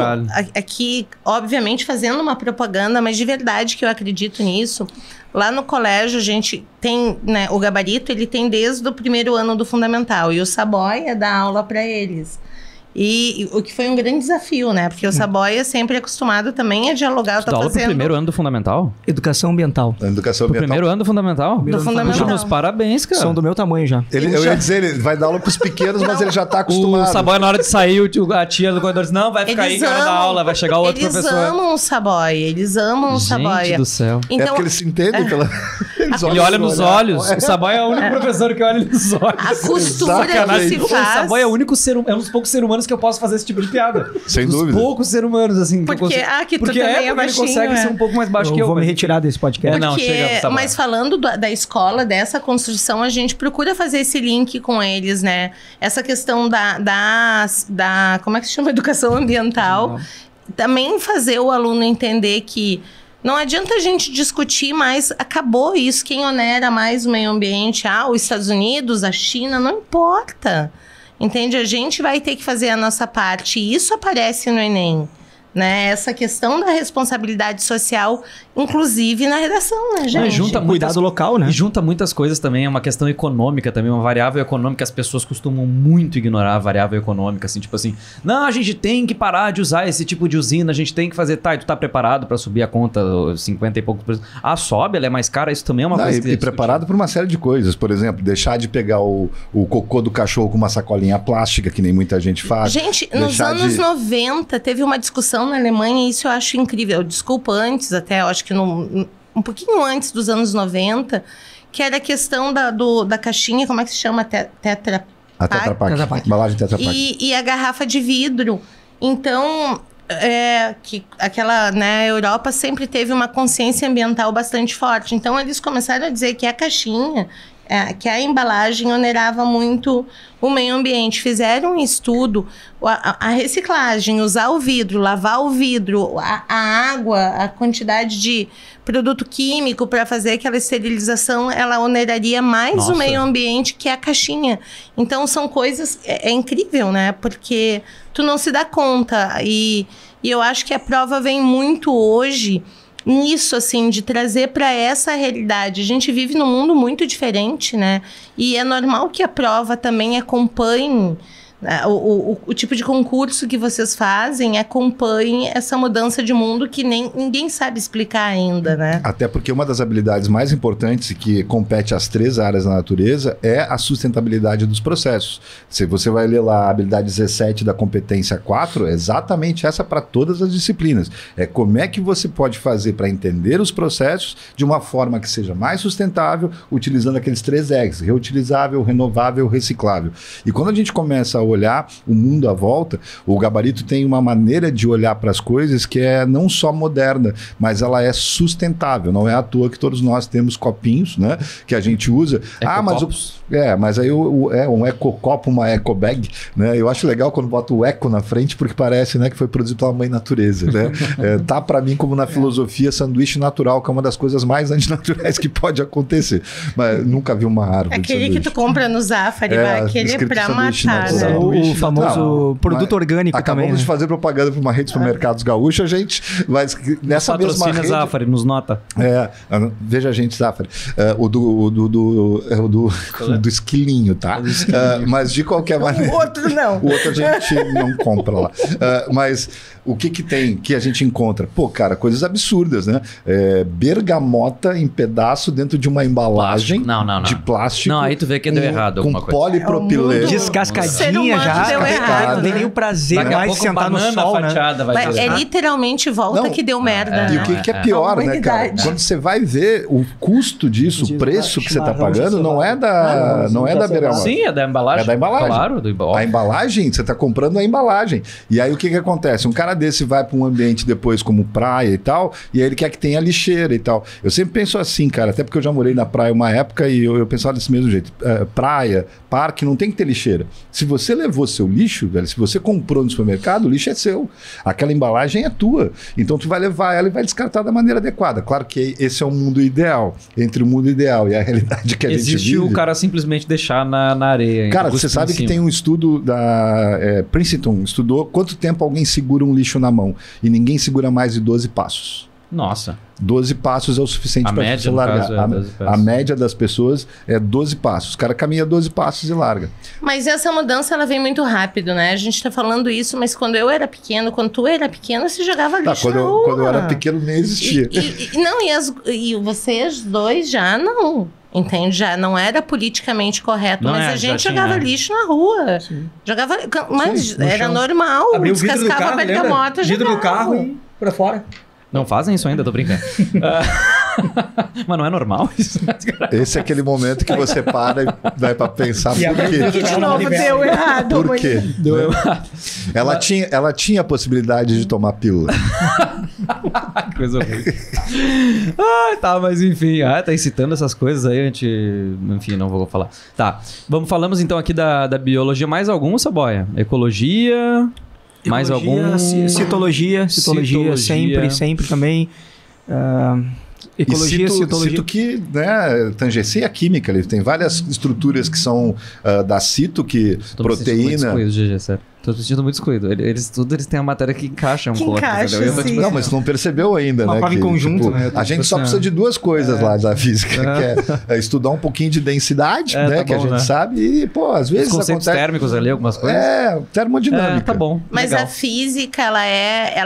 aqui, obviamente, fazendo uma propaganda, mas de verdade que eu acredito nisso. Lá no colégio a gente tem, né, o gabarito, ele tem desde o primeiro ano do fundamental e o Saboia dá aula para eles. E o que foi um grande desafio, né? Porque o Saboia sempre é acostumado também a dialogar. Tu dá aula pro primeiro ano do fundamental? Educação ambiental. Educação ambiental. Primeiro ano do fundamental? Do fundamental. Meus parabéns, cara. São do meu tamanho já. Eu ia dizer, ele vai dar aula pros pequenos, mas ele já tá acostumado. O Saboia, na hora de sair, a tia do corredor disse, não, vai ficar aí na hora da aula, vai chegar outro professor. Eles amam o Saboia, eles amam o Saboia. Gente do céu. Então, porque eles se entendem pela... Ele olha nos olhos. O Saboia é o único professor que olha nos olhos. A costura que se faz... O Saboia é o único é um dos poucos seres humanos que eu posso fazer esse tipo de piada. Sem dúvida. Os poucos seres humanos, assim. Porque tu também é baixinho. Ele consegue ser um pouco mais baixo que eu. Vou me retirar desse podcast. Mas falando da escola, dessa construção, a gente procura fazer esse link com eles, né? Essa questão da como é que se chama? Educação ambiental. Também fazer o aluno entender que não adianta a gente discutir mais, acabou isso, quem onera mais o meio ambiente, os Estados Unidos, a China, não importa. Entende? A gente vai ter que fazer a nossa parte. E isso aparece no Enem. Né? Essa questão da responsabilidade social, inclusive na redação, né, gente? Junta cuidado local, né? E junta muitas coisas também, é uma questão econômica também, uma variável econômica. As pessoas costumam muito ignorar a variável econômica, assim, tipo assim, não, a gente tem que parar de usar esse tipo de usina, a gente tem que fazer, e tu tá preparado para subir a conta 50 e poucos%. Sobe, ela é mais cara, isso também é uma coisa que... E preparado por uma série de coisas, por exemplo, deixar de pegar o cocô do cachorro com uma sacolinha plástica, que nem muita gente faz. Gente, nos anos 90 teve uma discussão na Alemanha, e isso eu acho incrível. Desculpa, antes até, eu acho que um pouquinho antes dos anos 90, que era a questão da caixinha, como é que se chama? A Tetra Pak. Embalagem Tetra Pak. E a garrafa de vidro. Então, que aquela, né, a Europa sempre teve uma consciência ambiental bastante forte. Então, eles começaram a dizer que a caixinha, que a embalagem onerava muito o meio ambiente. Fizeram um estudo, a reciclagem, usar o vidro, lavar o vidro, a água, a quantidade de produto químico para fazer aquela esterilização, ela oneraria mais o meio ambiente que a caixinha. Então, são coisas... É incrível, né? Porque tu não se dá conta. E eu acho que a prova vem muito hoje nisso, assim, de trazer para essa realidade. A gente vive num mundo muito diferente, né? E é normal que a prova também acompanhe o tipo de concurso que vocês fazem, acompanhe essa mudança de mundo que ninguém sabe explicar ainda, né? Até porque uma das habilidades mais importantes que compete às 3 áreas da natureza é a sustentabilidade dos processos. Se você vai ler lá a habilidade 17 da competência 4, é exatamente essa para todas as disciplinas. É como é que você pode fazer para entender os processos de uma forma que seja mais sustentável, utilizando aqueles 3 R's: reutilizável, renovável, reciclável. E quando a gente começa a olhar o mundo à volta, o Gabarito tem uma maneira de olhar para as coisas que é não só moderna, mas ela é sustentável. Não é à toa que todos nós temos copinhos, né, que a gente usa. Mas aí um ecocopo, uma ecobag, né? Eu acho legal quando bota o eco na frente, porque parece, né, que foi produzido pela mãe natureza, né? Tá para mim como na filosofia sanduíche natural, que é uma das coisas mais antinaturais que pode acontecer. Mas nunca vi uma árvore. Aquele que tu compra no Zafari, aquele é pra matar, né? O famoso produto orgânico também. Acabamos de fazer propaganda para uma rede de supermercados gaúcha, gente. Mas nessa mesma rede... Zafari, nos nota. Veja a gente, Zafari. O do esquilinho, tá? Mas de qualquer maneira... O outro não. O outro a gente não compra lá. Mas o que tem que a gente encontra? Pô, cara, coisas absurdas, né? Bergamota em pedaço dentro de uma embalagem de plástico. Não, aí tu vê que deu errado alguma coisa. Polipropileno. Descascadinha já. Deu errado. Não tem nem o prazer Daqui mais de sentar no sol, né? Literalmente volta que deu merda. E o que é pior, né, cara? Quando você vai ver o custo disso, o preço que você tá pagando, não é da bergamota. Sim, é da embalagem. É da embalagem. Claro, a embalagem, você tá comprando a embalagem. E aí o que acontece? Um cara desse vai para um ambiente depois como praia e tal, e aí ele quer que tenha lixeira e tal. Eu sempre penso assim, cara, até porque eu já morei na praia uma época e eu pensava desse mesmo jeito. Praia, parque, não tem que ter lixeira. Se você levou seu lixo, velho, se você comprou no supermercado, o lixo é seu. Aquela embalagem é tua. Então tu vai levar ela e vai descartar da maneira adequada. Claro que esse é o mundo ideal. Entre o mundo ideal e a realidade que a gente vive. Existe o cara simplesmente deixar na areia. Cara, você sabe que tem um estudo da Princeton, estudou quanto tempo alguém segura um lixo na mão. E ninguém segura mais de 12 passos. Nossa. 12 passos é o suficiente para você largar. A média das pessoas é 12 passos. O cara caminha 12 passos e larga. Mas essa mudança, ela vem muito rápido, né? A gente tá falando isso, mas quando eu era pequeno, quando tu era pequeno, você jogava lixo na rua. Quando eu era pequeno, nem existia. E vocês dois já não... Entende? Já não era politicamente correto, mas a gente jogava lixo na rua. Jogava... Mas era normal. Abria o vidro do carro, bergamota, vidro do carro e pra fora. Não fazem isso ainda, tô brincando. Mas não é normal isso? Esse é aquele momento que você para e vai pra pensar por quê. Que de novo deu errado. Por quê? Deu errado. Ela tinha a possibilidade de tomar pílula. Que coisa horrível. Tá, mas enfim. Tá incitando essas coisas aí, a gente... Enfim, não vou falar. Tá, falamos então aqui da biologia. Mais algum, Saboia? Ecologia... Mais algum? Citologia, sempre também. Ecologia, citologia. Cito que, né, tangencia a química. Ele tem várias estruturas que são da cito, que proteína... Tô sentindo muito excluído. Eles têm a matéria que encaixa com outra. Não, mas tu não percebeu ainda, né? Prova em conjunto, né? A gente só precisa de 2 coisas lá da física, que é estudar um pouquinho de densidade, né? Tá que bom, a gente sabe. E, pô, às vezes os conceitos térmicos ali, algumas coisas. Termodinâmica. Tá bom. Mas legal. A física, ela é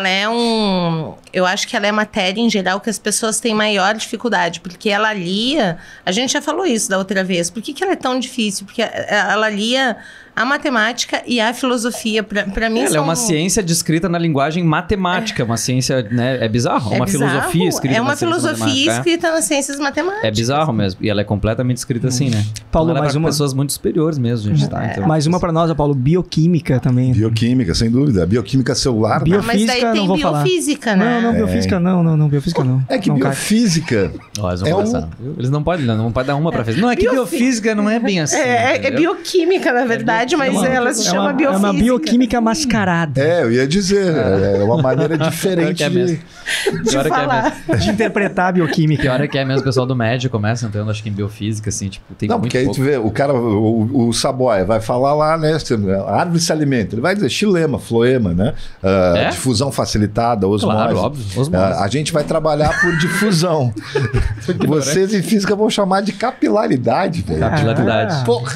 eu acho que ela é a matéria, em geral, que as pessoas têm maior dificuldade, porque ela alia... A gente já falou isso da outra vez. Por que ela é tão difícil? Porque ela alia a matemática e a filosofia. Para mim, ela é uma ciência descrita na linguagem matemática. Uma ciência, né? É bizarro. É uma bizarro. Filosofia escrita É uma filosofia escrita nas ciências matemáticas. É bizarro mesmo. E ela é completamente escrita assim, né? Paulo, então, ela mais é uma... pessoas muito superiores mesmo, gente. Tá? Então, mais uma para nós, Paulo. Bioquímica também. Bioquímica, sem dúvida. Bioquímica celular. Biofísica, mas daí tem não vou biofísica, falar. né? Não, biofísica não. Biofísica não. É que não biofísica... Eles vão conversar. Eles não podem dar uma pra frente. Não, é que biofísica não é bem assim. É bioquímica, na verdade, mas ela se chama biofísica. É uma bioquímica mascarada. Eu ia dizer. É uma maneira diferente de falar. De interpretar a bioquímica. Pior é que é mesmo o pessoal do médio começa entrando, acho que em biofísica, assim, tipo, tem não, muito porque aí pouco. tu vê, o cara, o Saboia vai falar lá, né? A árvore se alimenta. Ele vai dizer xilema, floema, né? Difusão facilitada, osmose. Claro, óbvio. Osmose. A gente vai trabalhar por difusão. Vocês em física vão chamar de capilaridade, velho. Capilaridade. Porra.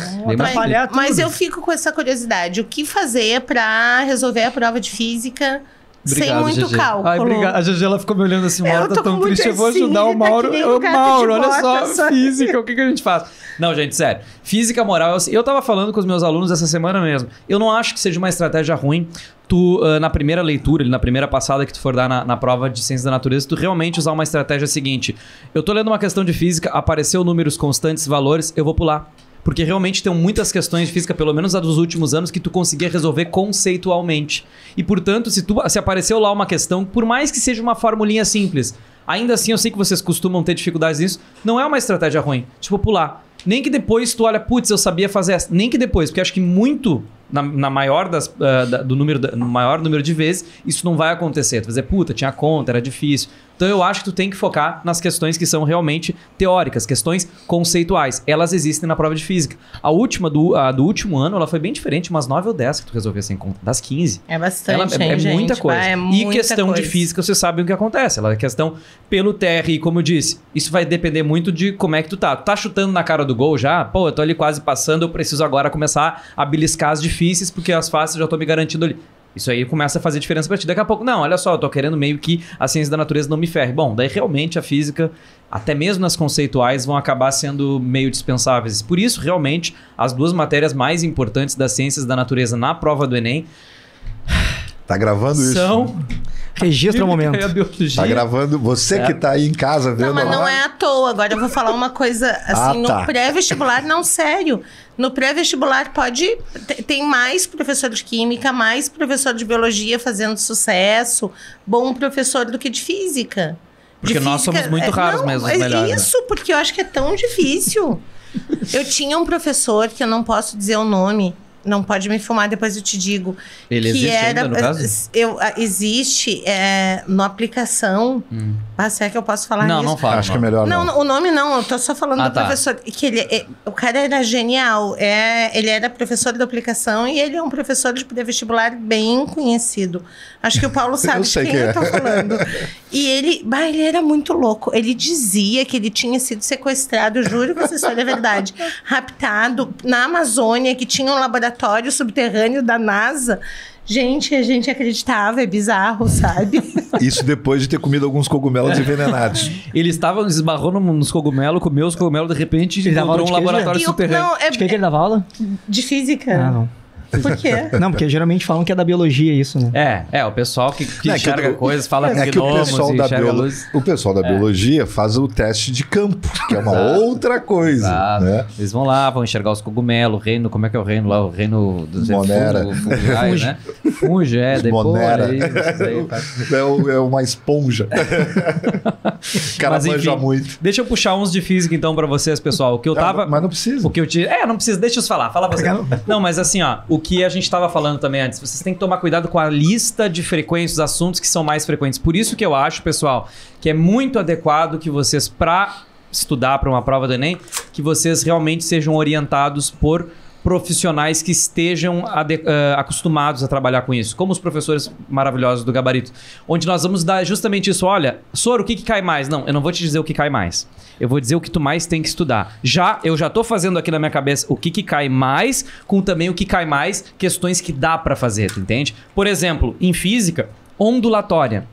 Mas eu fico com essa curiosidade. O que fazer para resolver a prova de física sem muito cálculo? Ai, obrigado. A GG, ela ficou me olhando assim, Mauro, tá tão triste, eu vou ajudar o Mauro. Mauro, olha só, física, o que a gente faz? Não, gente, sério. Física moral, eu tava falando com os meus alunos essa semana mesmo. Eu não acho que seja uma estratégia ruim tu, na primeira leitura, na primeira passada que tu for dar na prova de Ciências da Natureza, tu realmente usar uma estratégia seguinte. Eu tô lendo uma questão de física, apareceu números constantes, valores, eu vou pular. Porque realmente tem muitas questões de física, pelo menos a dos últimos anos, que tu conseguia resolver conceitualmente. E, portanto, se apareceu lá uma questão, por mais que seja uma formulinha simples, ainda assim eu sei que vocês costumam ter dificuldades nisso, não é uma estratégia ruim. Tipo, pular. Nem que depois tu olha, putz, eu sabia fazer essa. Nem que depois, porque acho que muito, no maior número de vezes, isso não vai acontecer. Tu vai dizer, puta, tinha conta, era difícil. Então eu acho que tu tem que focar nas questões que são realmente teóricas, questões conceituais. Elas existem na prova de física. A última do último ano, ela foi bem diferente, umas 9 ou 10 que tu resolveu sem conta. Das 15. É bastante, é muita coisa. É muita e questão coisa. de física, vocês sabem o que acontece. Ela é questão pelo TRI, como eu disse. Isso vai depender muito de como é que tu tá. Tu tá chutando na cara do gol já? Pô, eu tô ali quase passando, eu preciso agora começar a beliscar as difíceis, porque as fáceis eu já tô me garantindo ali. Isso aí começa a fazer diferença pra ti. Daqui a pouco, não, olha só, eu tô querendo meio que a ciência da natureza não me ferre. Bom, daí realmente a física, até mesmo nas conceituais, vão acabar sendo meio dispensáveis. Por isso, realmente, as duas matérias mais importantes das ciências da natureza na prova do Enem... Tá gravando isso? São... Registra o momento. Tá gravando. Você que tá aí em casa vendo. Não, mas não é à toa. Agora eu vou falar uma coisa assim, no pré-vestibular, não, sério. No pré-vestibular tem mais professor de química, mais professor de biologia fazendo sucesso, bom professor do que de física. Porque nós somos muito raros mesmo, os melhores. Isso, porque eu acho que é tão difícil. Eu tinha um professor, que eu não posso dizer o nome, não pode me filmar, depois eu te digo. Ele que existe ainda, no caso? Existe na aplicação. Será que eu posso falar não, isso? Não fala. Acho que é melhor não. Não, o nome não, eu tô só falando do tá. professor. Que o cara era genial. Ele era professor da aplicação e ele é um professor de pré-vestibular bem conhecido. Acho que o Paulo sabe de quem eu tô falando. E ele era muito louco. Ele dizia que ele tinha sido sequestrado, juro que essa história é verdade, raptado na Amazônia, que tinha um laboratório subterrâneo da NASA. Gente, a gente acreditava, é bizarro, sabe? Isso depois de ter comido alguns cogumelos envenenados. Ele estava, esbarrou nos cogumelos, comeu os cogumelos, de repente ele encontrou um laboratório subterrâneo. De que ele dava aula? De física. Ah, não. Por quê? Não, porque geralmente falam que é da biologia isso, né? O pessoal que enxerga coisas, fala com que o pessoal da luz. O pessoal da biologia faz o teste de campo, que é uma outra coisa. Né? Eles vão lá, vão enxergar os cogumelos, o reino, como é que é o reino lá? O reino dos Monera. Fungi, né? Fungi, Monera. É uma esponja. O cara manja muito. Deixa eu puxar uns de física então pra vocês, pessoal. O que eu tava... Mas não precisa. O que eu não precisa, deixa eu falar. Fala você. Não, mas assim, ó, o que a gente estava falando também antes, vocês têm que tomar cuidado com a lista de frequências, assuntos que são mais frequentes. Por isso que eu acho, pessoal, que é muito adequado que vocês, para estudar para uma prova do Enem, que vocês realmente sejam orientados por profissionais que estejam acostumados a trabalhar com isso, como os professores maravilhosos do Gabarito, onde nós vamos dar justamente isso. Olha, Soro, o que cai mais? Não, eu não vou te dizer o que cai mais. Eu vou dizer o que tu mais tem que estudar. Eu já tô fazendo aqui na minha cabeça o que cai mais, com também o que cai mais, questões que dá para fazer, tu entende? Por exemplo, em física, ondulatória.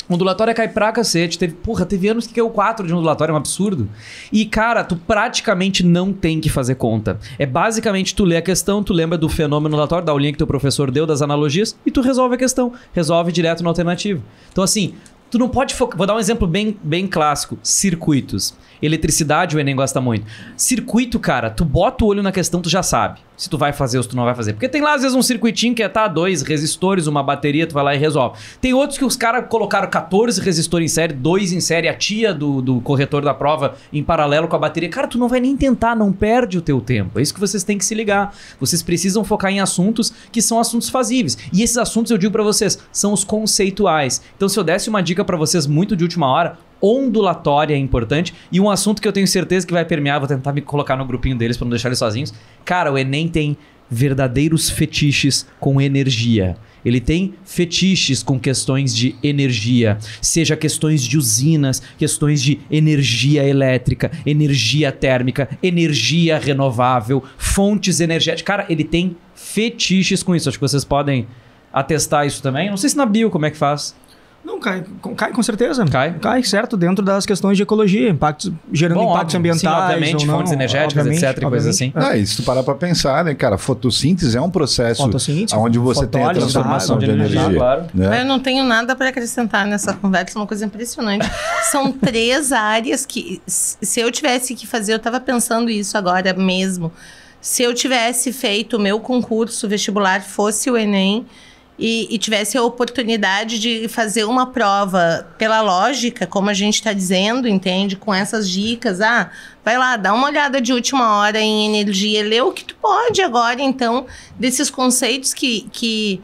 Ondulatória cai pra cacete. Teve anos que caiu 4 de ondulatória, é um absurdo. E, cara, tu praticamente não tem que fazer conta. É basicamente tu lê a questão, tu lembra do fenômeno ondulatório, da aulinha que teu professor deu, das analogias, e tu resolve a questão. Resolve direto no alternativo. Então, assim, tu não pode focar... Vou dar um exemplo bem clássico. Circuitos. Eletricidade, o Enem gosta muito. Circuito, cara, tu bota o olho na questão, tu já sabe se tu vai fazer ou se tu não vai fazer. Porque tem lá, às vezes, um circuitinho que é 2 resistores, uma bateria, tu vai lá e resolve. Tem outros que os caras colocaram 14 resistores em série, 2 em série, a tia do corretor da prova em paralelo com a bateria. Cara, tu não vai nem tentar, não perde o teu tempo. É isso que vocês têm que se ligar. Vocês precisam focar em assuntos que são assuntos fazíveis. E esses assuntos, eu digo pra vocês, são os conceituais. Então, se eu desse uma dica pra vocês muito de última hora, ondulatória é importante. E um assunto que eu tenho certeza que vai permear, vou tentar me colocar no grupinho deles pra não deixar eles sozinhos. Cara, o Enem tem verdadeiros fetiches com energia. Ele tem fetiches com questões de energia, seja questões de usinas, questões de energia elétrica, energia térmica, energia renovável, fontes energéticas. Cara, ele tem fetiches com isso. Acho que vocês podem atestar isso também. Não sei se na bio como é que faz. Não, cai com certeza. Cai, certo, dentro das questões de ecologia, impactos, gerando impactos ambientais. Sim, obviamente, ou não, fontes energéticas, etc, e coisas assim. E se tu parar pra pensar, né, cara, fotossíntese é um processo onde você tem a transformação de energia. Claro. Né? Eu não tenho nada para acrescentar nessa conversa, uma coisa impressionante. São 3 áreas que, se eu tivesse que fazer, eu estava pensando isso agora mesmo, se eu tivesse feito o meu concurso vestibular, fosse o Enem, e tivesse a oportunidade de fazer uma prova pela lógica, como a gente está dizendo, entende? Com essas dicas, vai lá, dá uma olhada de última hora em energia, lê o que tu pode agora, então, desses conceitos que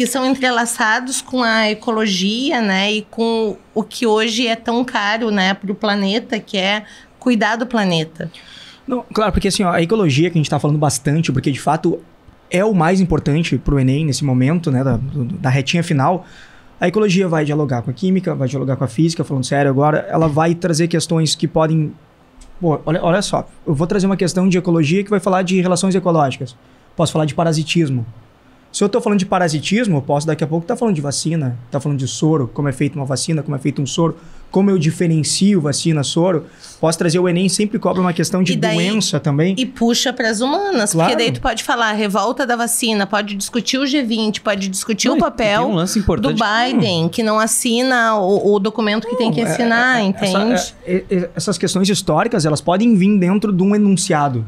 são entrelaçados com a ecologia, né? E com o que hoje é tão caro, né, para o planeta, que é cuidar do planeta. Não, claro, porque assim, a ecologia que a gente está falando bastante, porque de fato é o mais importante para o Enem nesse momento, né, da retinha final. A ecologia vai dialogar com a química, vai dialogar com a física, falando sério agora, ela vai trazer questões que podem... Pô, olha só, eu vou trazer uma questão de ecologia que vai falar de relações ecológicas. Posso falar de parasitismo. Se eu estou falando de parasitismo, eu posso daqui a pouco estar falando de vacina, estar falando de soro, como é feita uma vacina, como é feito um soro, como eu diferencio vacina, soro. Posso trazer o Enem, sempre cobra uma questão de doença também. E puxa para as humanas, claro. Porque daí tu pode falar revolta da vacina, pode discutir o G20, pode discutir o papel do Biden, que não assina o documento que tem que assinar, entende? Essas questões históricas, elas podem vir dentro de um enunciado.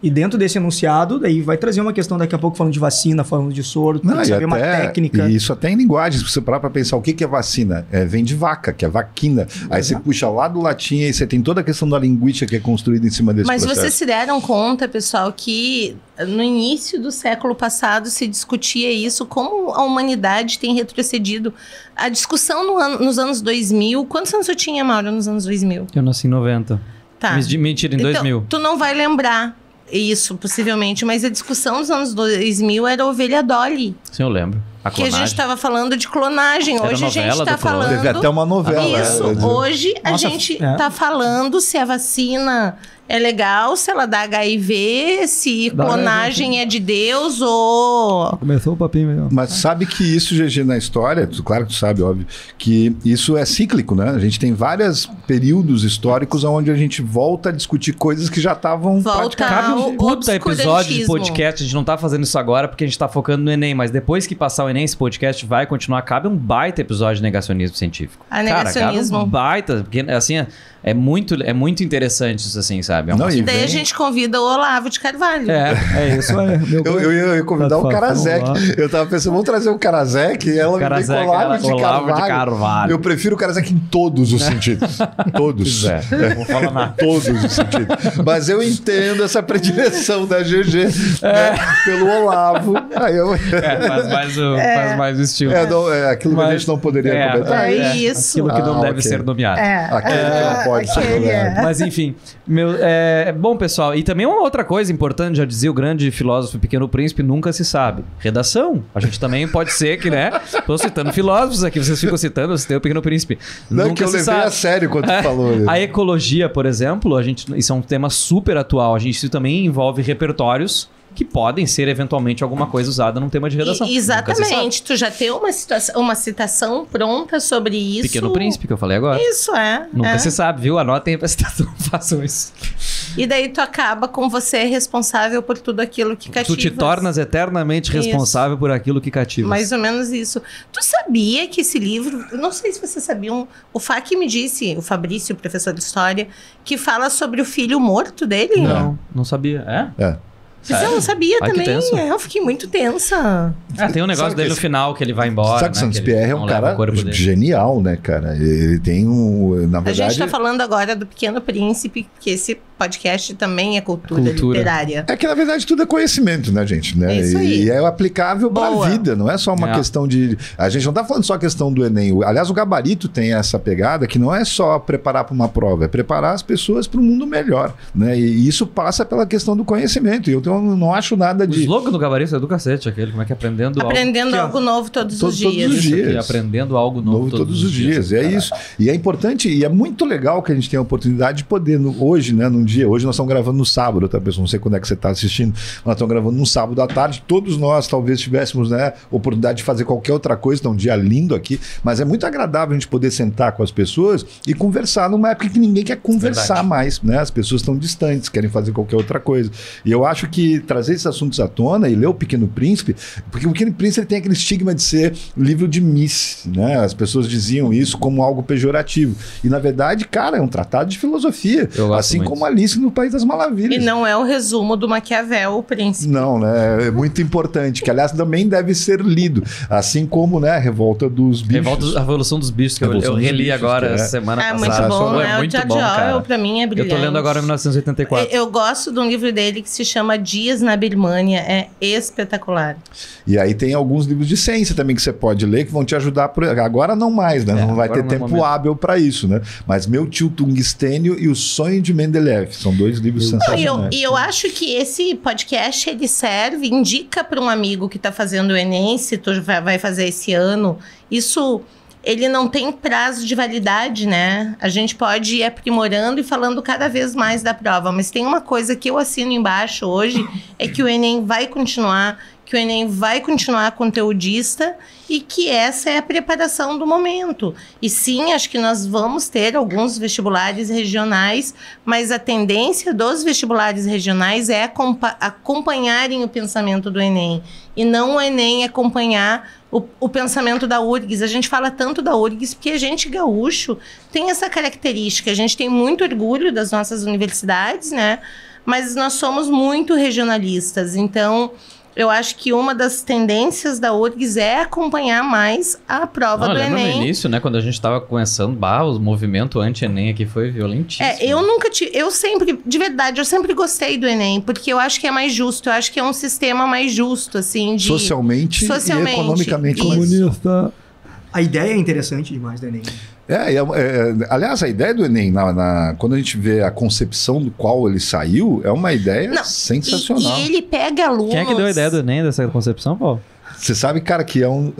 E dentro desse enunciado, daí vai trazer uma questão daqui a pouco falando de vacina, falando de soro, tem que saber uma técnica. E isso até em linguagem, se você parar para pensar o que é vacina, vem de vaca, que é vaquina. Aí você puxa lá do latim e você tem toda a questão da linguística que é construída em cima desse processo. Mas vocês se deram conta, pessoal, que no início do século passado se discutia isso, como a humanidade tem retrocedido. A discussão nos anos 2000, quantos anos eu tinha, Mauro, nos anos 2000? Eu nasci em 90. Tá. Mentira, em 2000. Tu não vai lembrar. Isso, possivelmente. Mas a discussão dos anos 2000 era a ovelha Dolly. Sim, eu lembro. Que a gente estava falando de clonagem. Hoje a gente está falando... Teve até uma novela. Isso. Hoje a gente está falando se a vacina é legal, se ela dá HIV, se clonagem é de Deus ou... Começou o papinho melhor. Mas sabe que isso, GG, na história, claro que tu sabe, óbvio, que isso é cíclico, né? A gente tem vários períodos históricos onde a gente volta a discutir coisas que já estavam... Cabe um puta episódio de podcast, a gente não tá fazendo isso agora porque a gente tá focando no Enem, mas depois que passar o Enem, esse podcast vai continuar. Cabe um baita episódio de negacionismo científico. Negacionismo. Cabe um baita, porque assim... É muito interessante isso, assim, sabe? E daí a gente convida o Olavo de Carvalho. É isso aí. Eu ia convidar o Karasek. Eu tava pensando, vamos trazer o Karasek e ela me vem com Olavo de Carvalho. Eu prefiro o Karasek em todos os sentidos. Todos. Não vou falar nada. Todos os sentidos. Mas eu entendo essa predileção da GG né, pelo Olavo. Aí faz mais o estilo. Aquilo que a gente não poderia comentar. É isso. Aquilo que não deve ser nomeado. Aquele que não pode. Mas enfim, bom, pessoal, e também uma outra coisa importante, já dizia o grande filósofo Pequeno Príncipe, nunca se sabe. Redação. A gente também pode ser que, né? Tô citando filósofos aqui, vocês ficam citando, você tem o Pequeno Príncipe. Não, nunca que eu se levei sabe. a sério quando tu falou. A ecologia, por exemplo, isso é um tema super atual. Isso também envolve repertórios que podem ser eventualmente alguma coisa usada num tema de redação. Exatamente. Tu já tem uma citação pronta sobre isso. Pequeno Príncipe, que eu falei agora. Isso, Nunca se sabe, viu? Anotem pra citação, façam isso. E daí tu acaba com você responsável por tudo aquilo que cativa. Tu te tornas eternamente responsável por aquilo que cativa. Mais ou menos isso. Tu sabia que esse livro... Não sei se você sabia, o Fak me disse, o Fabrício, professor de história, que fala sobre o filho morto dele. Não sabia. É. Eu não sabia também. tenso. Eu fiquei muito tensa. Tem um negócio dele no final que ele vai embora. Sabe que Saint-Exupéry é um cara genial, né, cara? Ele tem na verdade... A gente tá falando agora do Pequeno Príncipe, que esse podcast também é cultura literária. É que, na verdade, tudo é conhecimento, né, gente? Né? É isso aí. E é aplicável para a vida, não é só uma questão de... A gente não tá falando só a questão do Enem. Aliás, o gabarito tem essa pegada que não é só preparar para uma prova, é preparar as pessoas para um mundo melhor, né? E isso passa pela questão do conhecimento. E eu não acho nada de... O slogan do gabarito é do cacete, aquele, como é que é? Aprendendo algo novo todos os dias. Todos os dias. Aprendendo algo novo todos os dias. É isso. E é importante, e é muito legal que a gente tenha a oportunidade de poder, hoje, né, num dia, hoje nós estamos gravando no sábado, tá, pessoal? Não sei quando é que você está assistindo, nós estamos gravando num sábado à tarde, todos nós talvez tivéssemos, né, oportunidade de fazer qualquer outra coisa, tá um dia lindo aqui, mas é muito agradável a gente poder sentar com as pessoas e conversar numa época que ninguém quer conversar mais, né? As pessoas estão distantes, querem fazer qualquer outra coisa. E eu acho que trazer esses assuntos à tona e ler o Pequeno Príncipe, porque o Pequeno Príncipe ele tem aquele estigma de ser livro de Miss, né? As pessoas diziam isso como algo pejorativo. E na verdade, cara, é um tratado de filosofia, assim muito. Como Alice no País das Maravilhas. E não é o resumo do Maquiavel, o Príncipe. Não, né? É muito importante, que aliás também deve ser lido, assim como, né, a Revolta dos Bichos. A Revolução dos Bichos, que eu reli agora essa semana passada. Muito bom, é muito o bom, cara. Pra mim é brilhante. Eu tô lendo agora 1984. Eu gosto de um livro dele que se chama Dias na Birmânia, é espetacular. E aí tem alguns livros de ciência também que você pode ler que vão te ajudar. Agora não mais, né? Não vai ter tempo hábil para isso, né? Mas Meu Tio Tungstênio e O Sonho de Mendeleev são dois livros sensacionais. E eu acho que esse podcast ele serve, indica para um amigo que está fazendo o Enem, se tu vai fazer esse ano. Isso, ele não tem prazo de validade, né? A gente pode ir aprimorando e falando cada vez mais da prova. Mas tem uma coisa que eu assino embaixo hoje, é que o Enem vai continuar, que o Enem vai continuar conteudista e que essa é a preparação do momento. E sim, acho que nós vamos ter alguns vestibulares regionais, mas a tendência dos vestibulares regionais é acompanharem o pensamento do Enem, e não o Enem acompanhar o pensamento da URGS. A gente fala tanto da URGS porque a gente, gaúcho, tem essa característica. A gente tem muito orgulho das nossas universidades, né? Mas nós somos muito regionalistas. Então, eu acho que uma das tendências da URGS é acompanhar mais a prova do Enem. No início, né, quando a gente estava começando, o movimento anti-Enem aqui foi violentíssimo. De verdade, eu sempre gostei do Enem, porque eu acho que é mais justo, eu acho que é um sistema mais justo, assim, de... Socialmente e economicamente. Comunista. A ideia é interessante demais do Enem. Aliás, a ideia do Enem, quando a gente vê a concepção do qual ele saiu, é uma ideia sensacional. E ele pega alunos... Quem é que deu a ideia do Enem, dessa concepção, Paulo? Você sabe, cara, que é um...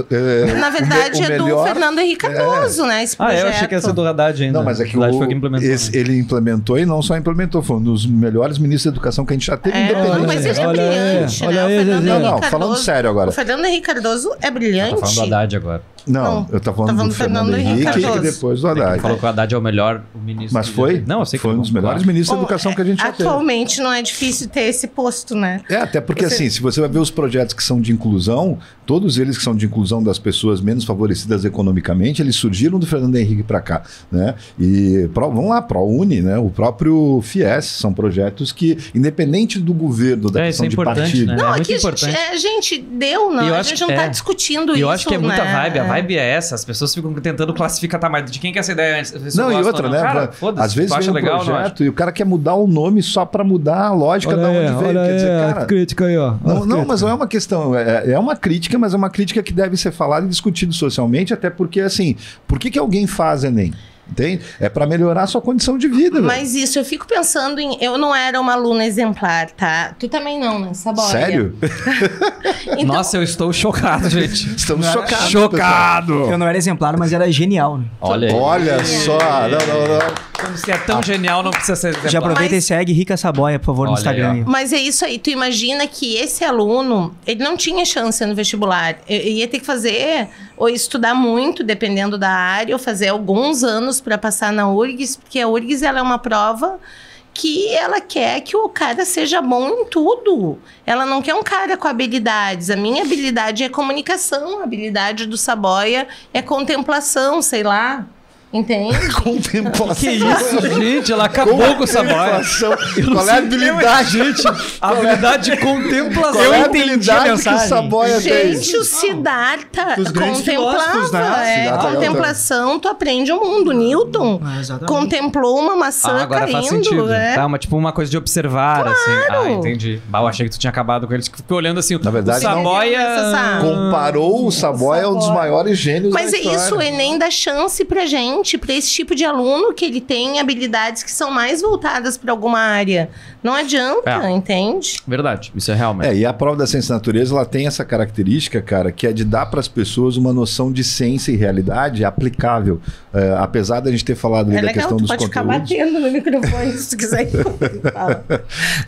Na verdade, do Fernando Henrique Cardoso, né? Esse projeto. Eu achei que ia ser do Haddad ainda. Não, mas é que ele implementou e não só implementou, foi um dos melhores ministros da educação que a gente já teve independente. Mas ele é brilhante, né? Não, falando sério agora. O Fernando Henrique Cardoso é brilhante. Tá falando do Haddad agora. Não, eu tô falando do Fernando Henrique e depois do Haddad. Falou que o Haddad é o melhor ministro. Mas foi? Não, eu sei que foi um dos melhores ministros da educação que a gente já teve. Atualmente não é difícil ter esse posto, né? Até porque assim, se você vai ver os projetos que são de inclusão, todos eles que são de inclusão das pessoas menos favorecidas economicamente, eles surgiram do Fernando Henrique para cá, né? E vamos lá, ProUni, né? O próprio FIES, são projetos que, independente do governo, da questão de partido... Né? Não, é muito importante. A gente deu, não. A gente não está discutindo isso, eu acho que é muita vibe. A vibe é essa. As pessoas ficam tentando classificar, mas de quem que é essa ideia antes? Não, e outra, né? Cara, às vezes vem um projeto e o cara quer mudar o nome só para mudar a lógica da onde veio. Quer dizer, cara... a crítica aí, ó. Não, mas não é uma questão... É uma crítica, mas é uma crítica que deve ser falada e discutida socialmente, até porque, assim, por que alguém faz Enem? Entende? É para melhorar a sua condição de vida. Mas isso, eu fico pensando em... Eu não era uma aluna exemplar, tá? Tu também não, né? Saboia. Sério? Então, Nossa, eu estou chocado, gente. Estamos chocados. Chocado! Eu não era exemplar, mas era genial, né? Olha aí. Olha só. Não. Como se é tão genial, não precisa ser exemplar. Já aproveita e segue Rica Saboia, por favor, no Olha Instagram. aí, aí. Mas é isso aí. Tu imagina que esse aluno, ele não tinha chance no vestibular. Ele ia ter que fazer ou estudar muito, dependendo da área, ou fazer alguns anos para passar na URGS, porque a URGS ela é uma prova que ela quer que o cara seja bom em tudo. Ela não quer um cara com habilidades. A minha habilidade é comunicação, a habilidade do Saboia é contemplação, sei lá. Entende? Contemplação. Que isso, gente? Ela acabou com o Saboia. Qual é a habilidade? Gente, a habilidade de contemplação. Qual é a entendi a habilidade que o mensagem. Saboia tem? Gente, o Siddhartha Dos grandes contemplava. filósofos, né? Siddhartha Contemplação, tu aprende o mundo. Newton Exatamente. contemplou uma maçã Agora caindo. faz sentido. É. Tá, tipo uma coisa de observar, assim. Ah, entendi. Eu achei que tu tinha acabado com eles. Ficou olhando assim. Na verdade, o Saboia... Comparou o Saboia a um dos maiores gênios Mas da é história. isso, o Enem dá chance pra gente, pra esse tipo de aluno que ele tem habilidades que são mais voltadas pra alguma área. Não adianta, entende? Verdade, isso é realmente. E a prova da ciência da natureza, ela tem essa característica, cara, que é de dar para as pessoas uma noção de ciência e realidade aplicável. Apesar da gente ter falado ali da questão tu dos pode ficar conteúdos. batendo no microfone se tu quiser.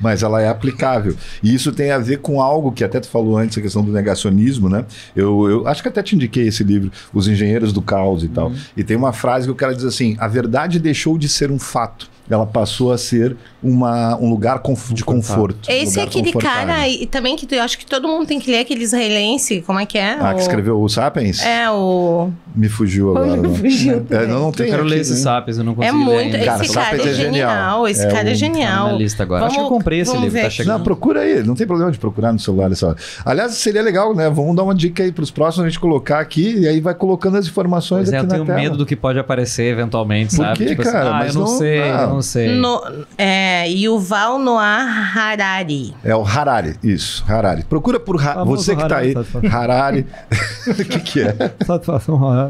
Mas ela é aplicável. E isso tem a ver com algo que até tu falou antes, a questão do negacionismo, né? Eu acho que até te indiquei esse livro, Os Engenheiros do Caos e tal. E tem uma frase que o cara diz assim: a verdade deixou de ser um fato. Ela passou a ser um lugar de conforto. Esse é lugar aquele confortável. cara, e também que eu acho que todo mundo tem que ler, aquele israelense, como é que é? Que escreveu o Sapiens? É, o... Me fugiu agora. Me fugiu também. Não tem Eu quero aqui, ler esses né? Sapiens, eu não consegui É muito. ler ainda. Cara, Esse cara Sapiens é é genial. genial. Esse cara é Tá genial. na minha lista agora. Acho que eu comprei esse vamos livro, ver tá aqui. chegando. Não, procura aí, não tem problema de procurar no celular essa hora. Aliás, seria legal, né? Vamos dar uma dica aí pros próximos, a gente colocar aqui e aí vai colocando as informações Pois é, aqui eu na tenho tela. medo do que pode aparecer eventualmente, Por sabe? quê, Tipo cara? assim, Mas eu não não- sei, não. eu não sei. Yuval Noah Harari. É o Harari, isso, Harari. Procura por Famoso você que tá Harari, aí, satisfação. Harari. O que é? Satisfação, Harari.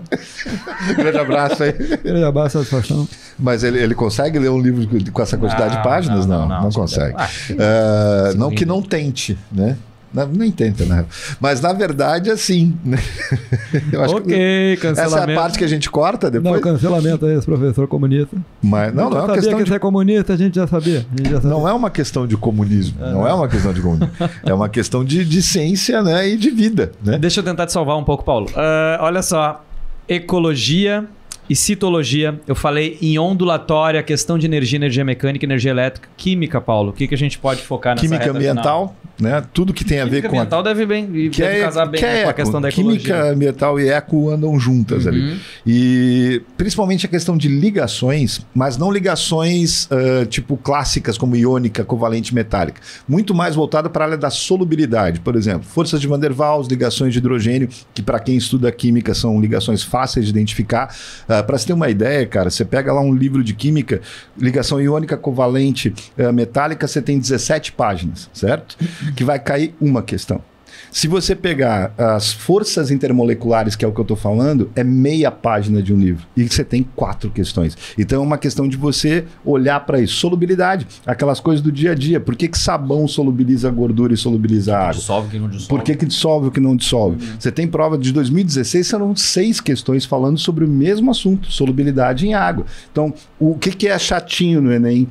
Grande abraço aí. Grande abraço, satisfação. Mas ele consegue ler um livro com essa quantidade de páginas? Não consegue. Não que não tente, né? Nem tenta, né? Mas na verdade, assim. Né? Eu acho Ok, que cancelamento. essa é a parte que a gente corta Não, depois. cancelamento aí, esse professor comunista. Mas não é uma sabia questão que de. você é comunista, a gente já sabia. Não é uma questão de comunismo. Não é uma questão de comunismo. É uma questão de ciência, né? E de vida, né? Deixa eu tentar te salvar um pouco, Paulo. Olha só. Ecologia e citologia. Eu falei em ondulatória, questão de energia mecânica, energia elétrica, química, Paulo. O que a gente pode focar nessa Química reta ambiental, né? Tudo que tem a ver Química com ambiental deve casar bem né, com a questão da ecologia. Química ambiental e eco andam juntas ali. E principalmente a questão de ligações, mas não ligações tipo clássicas como iônica, covalente, metálica. Muito mais voltada para a área da solubilidade. Por exemplo, forças de Van der Waals, ligações de hidrogênio, que para quem estuda química são ligações fáceis de identificar. Para você ter uma ideia, cara, você pega lá um livro de química, ligação iônica, covalente, metálica, você tem 17 páginas, certo? Que vai cair uma questão. Se você pegar as forças intermoleculares, que é o que eu estou falando, é meia página de um livro. E você tem 4 questões. Então é uma questão de você olhar para isso. Solubilidade, aquelas coisas do dia a dia. Por que sabão solubiliza gordura e solubiliza água? Dissolve que não dissolve. Por que dissolve o que não dissolve? Você tem prova de 2016, serão 6 questões falando sobre o mesmo assunto, solubilidade em água. Então, o que é chatinho no Enem,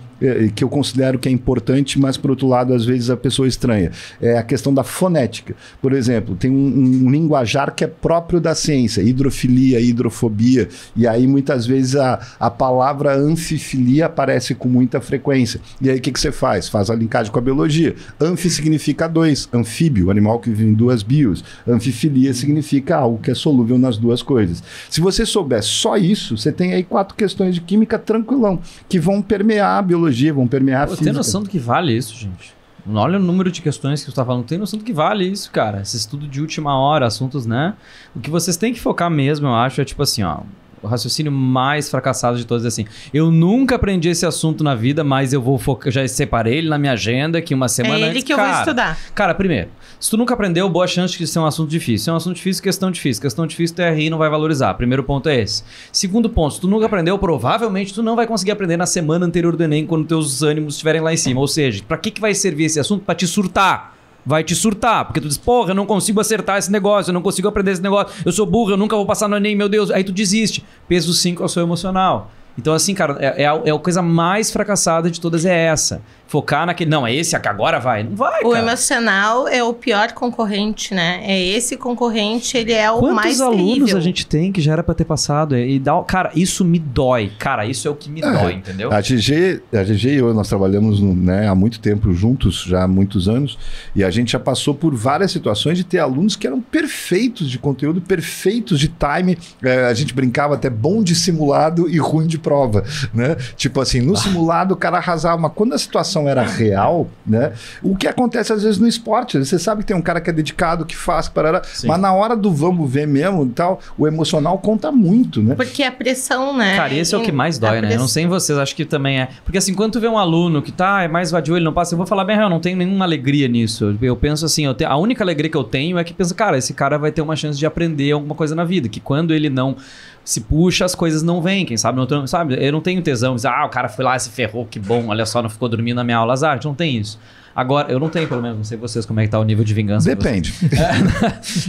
que eu considero que é importante, mas por outro lado, às vezes a pessoa estranha, é a questão da fonética. Por exemplo, tem um linguajar que é próprio da ciência, hidrofilia, hidrofobia, e aí muitas vezes a palavra anfifilia aparece com muita frequência. E aí o que você faz? Faz a linkagem com a biologia. Anfi significa 2, anfíbio, animal que vive em 2 bios. Anfifilia significa algo que é solúvel nas 2 coisas. Se você souber só isso, você tem aí 4 questões de química tranquilão, que vão permear a biologia, vão permear a física. Tem noção do que vale isso, gente? Olha o número de questões que você está falando. Tem noção do que vale isso, cara? Esse estudo de última hora, assuntos, né? O que vocês têm que focar mesmo, eu acho, é tipo assim, ó. O raciocínio mais fracassado de todos é assim: eu nunca aprendi esse assunto na vida, mas eu vou focar. Já separei ele na minha agenda, que uma semana É ele antes, que eu vou estudar. Cara, primeiro, se tu nunca aprendeu, boa chance de ser um assunto difícil. Se é um assunto difícil, questão difícil. Questão difícil, tu é rir e não vai valorizar. Primeiro ponto é esse. Segundo ponto, se tu nunca aprendeu, provavelmente tu não vai conseguir aprender na semana anterior do Enem, quando teus ânimos estiverem lá em cima. Ou seja, pra que vai servir esse assunto? Pra te surtar. Vai te surtar, porque tu diz, porra, eu não consigo acertar esse negócio, eu não consigo aprender esse negócio, eu sou burro, eu nunca vou passar no Enem, meu Deus. Aí tu desiste. Peso 5 é o seu emocional. Então, assim, cara, a coisa mais fracassada de todas é essa. Focar naquele... Não, é esse que agora vai. Não vai, O cara. emocional é o pior concorrente, né? É esse concorrente, ele é o mais terrível. Quantos alunos a gente tem que já era pra ter passado? E dá... Cara, isso me dói. Cara, isso é o que me dói, entendeu? A GG e eu, nós trabalhamos há muito tempo juntos, já há muitos anos, e a gente já passou por várias situações de ter alunos que eram perfeitos de conteúdo, perfeitos de time. A gente brincava até bom de simulado e ruim de prova, né? Tipo assim, no simulado o cara arrasava, mas quando a situação era real, né? O que acontece às vezes no esporte, você sabe que tem um cara que é dedicado, que faz, mas na hora do vamos ver mesmo e tal, o emocional conta muito, né? Porque a pressão, né? Cara, esse é o que mais dói, né? Eu não sei em vocês, acho que também é. Porque assim, quando tu vê um aluno que é mais vadio, ele não passa, eu vou falar bem real, eu não tenho nenhuma alegria nisso. Eu penso assim, a única alegria que eu tenho é que penso, cara, esse cara vai ter uma chance de aprender alguma coisa na vida, que quando ele não se puxa, as coisas não vêm, quem sabe? Não, sabe? Eu não tenho tesão, dizer, o cara foi lá, se ferrou, que bom, olha só, não ficou dormindo na minha aula, azar, não tem isso. Agora, eu não tenho, pelo menos, não sei vocês como é que tá o nível de vingança. Depende.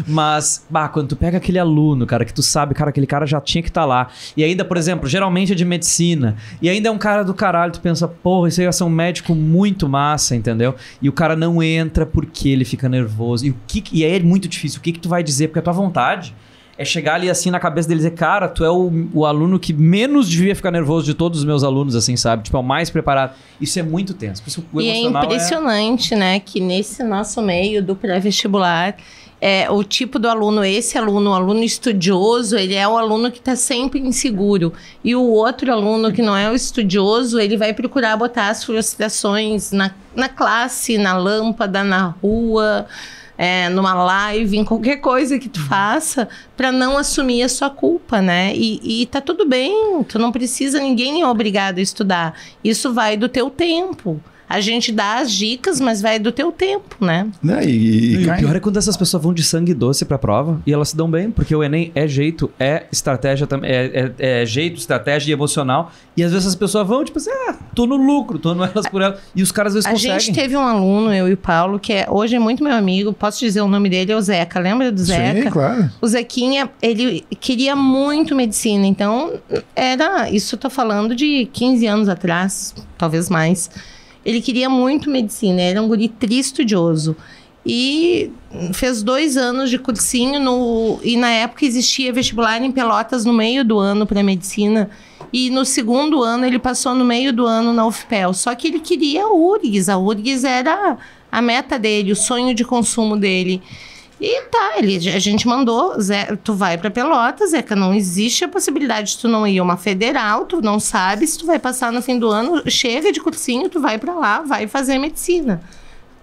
Mas, quando tu pega aquele aluno, cara, que tu sabe, cara, aquele cara já tinha que estar lá. E ainda, por exemplo, geralmente é de medicina. E ainda é um cara do caralho, tu pensa, porra, esse aí vai ser um médico muito massa, entendeu? E o cara não entra porque ele fica nervoso. E aí é muito difícil. O que tu vai dizer? Porque a tua vontade é chegar ali assim na cabeça dele e dizer, cara, tu é o aluno que menos devia ficar nervoso de todos os meus alunos, assim, sabe? Tipo, é o mais preparado. Isso é muito tenso. Por isso, o e é impressionante, né? Que nesse nosso meio do pré-vestibular, o tipo do aluno, o aluno estudioso, ele é o aluno que está sempre inseguro. E o outro aluno que não é o estudioso, ele vai procurar botar as frustrações na classe, na lâmpada, na rua... numa live, em qualquer coisa que tu faça, para não assumir a sua culpa, né? E tá tudo bem, tu não precisa, ninguém é obrigado a estudar. Isso vai do teu tempo. A gente dá as dicas, mas vai do teu tempo, né? E o pior é quando essas pessoas vão de sangue doce pra prova e elas se dão bem, porque o Enem é jeito, é estratégia também, é jeito, estratégia e emocional. E às vezes as pessoas vão, tipo assim, tô no lucro, tô no elas por elas. E os caras às vezes conseguem. A gente teve um aluno, eu e o Paulo, que hoje é muito meu amigo, posso dizer o nome dele, é o Zeca. Lembra do Zeca? Sim, claro. O Zequinha, ele queria muito medicina, então isso eu tô falando de 15 anos atrás, talvez mais. Ele queria muito medicina, era um guri tri-estudioso. E fez 2 anos de cursinho, e na época existia vestibular em Pelotas no meio do ano para medicina. E no segundo ano ele passou no meio do ano na UFPEL. Só que ele queria a URGS. A URGS era a meta dele, o sonho de consumo dele. E a gente mandou, tu vai para Pelotas, Zeca, não existe a possibilidade de tu não ir a uma federal, tu não sabe se tu vai passar no fim do ano, chega de cursinho, tu vai para lá, vai fazer medicina.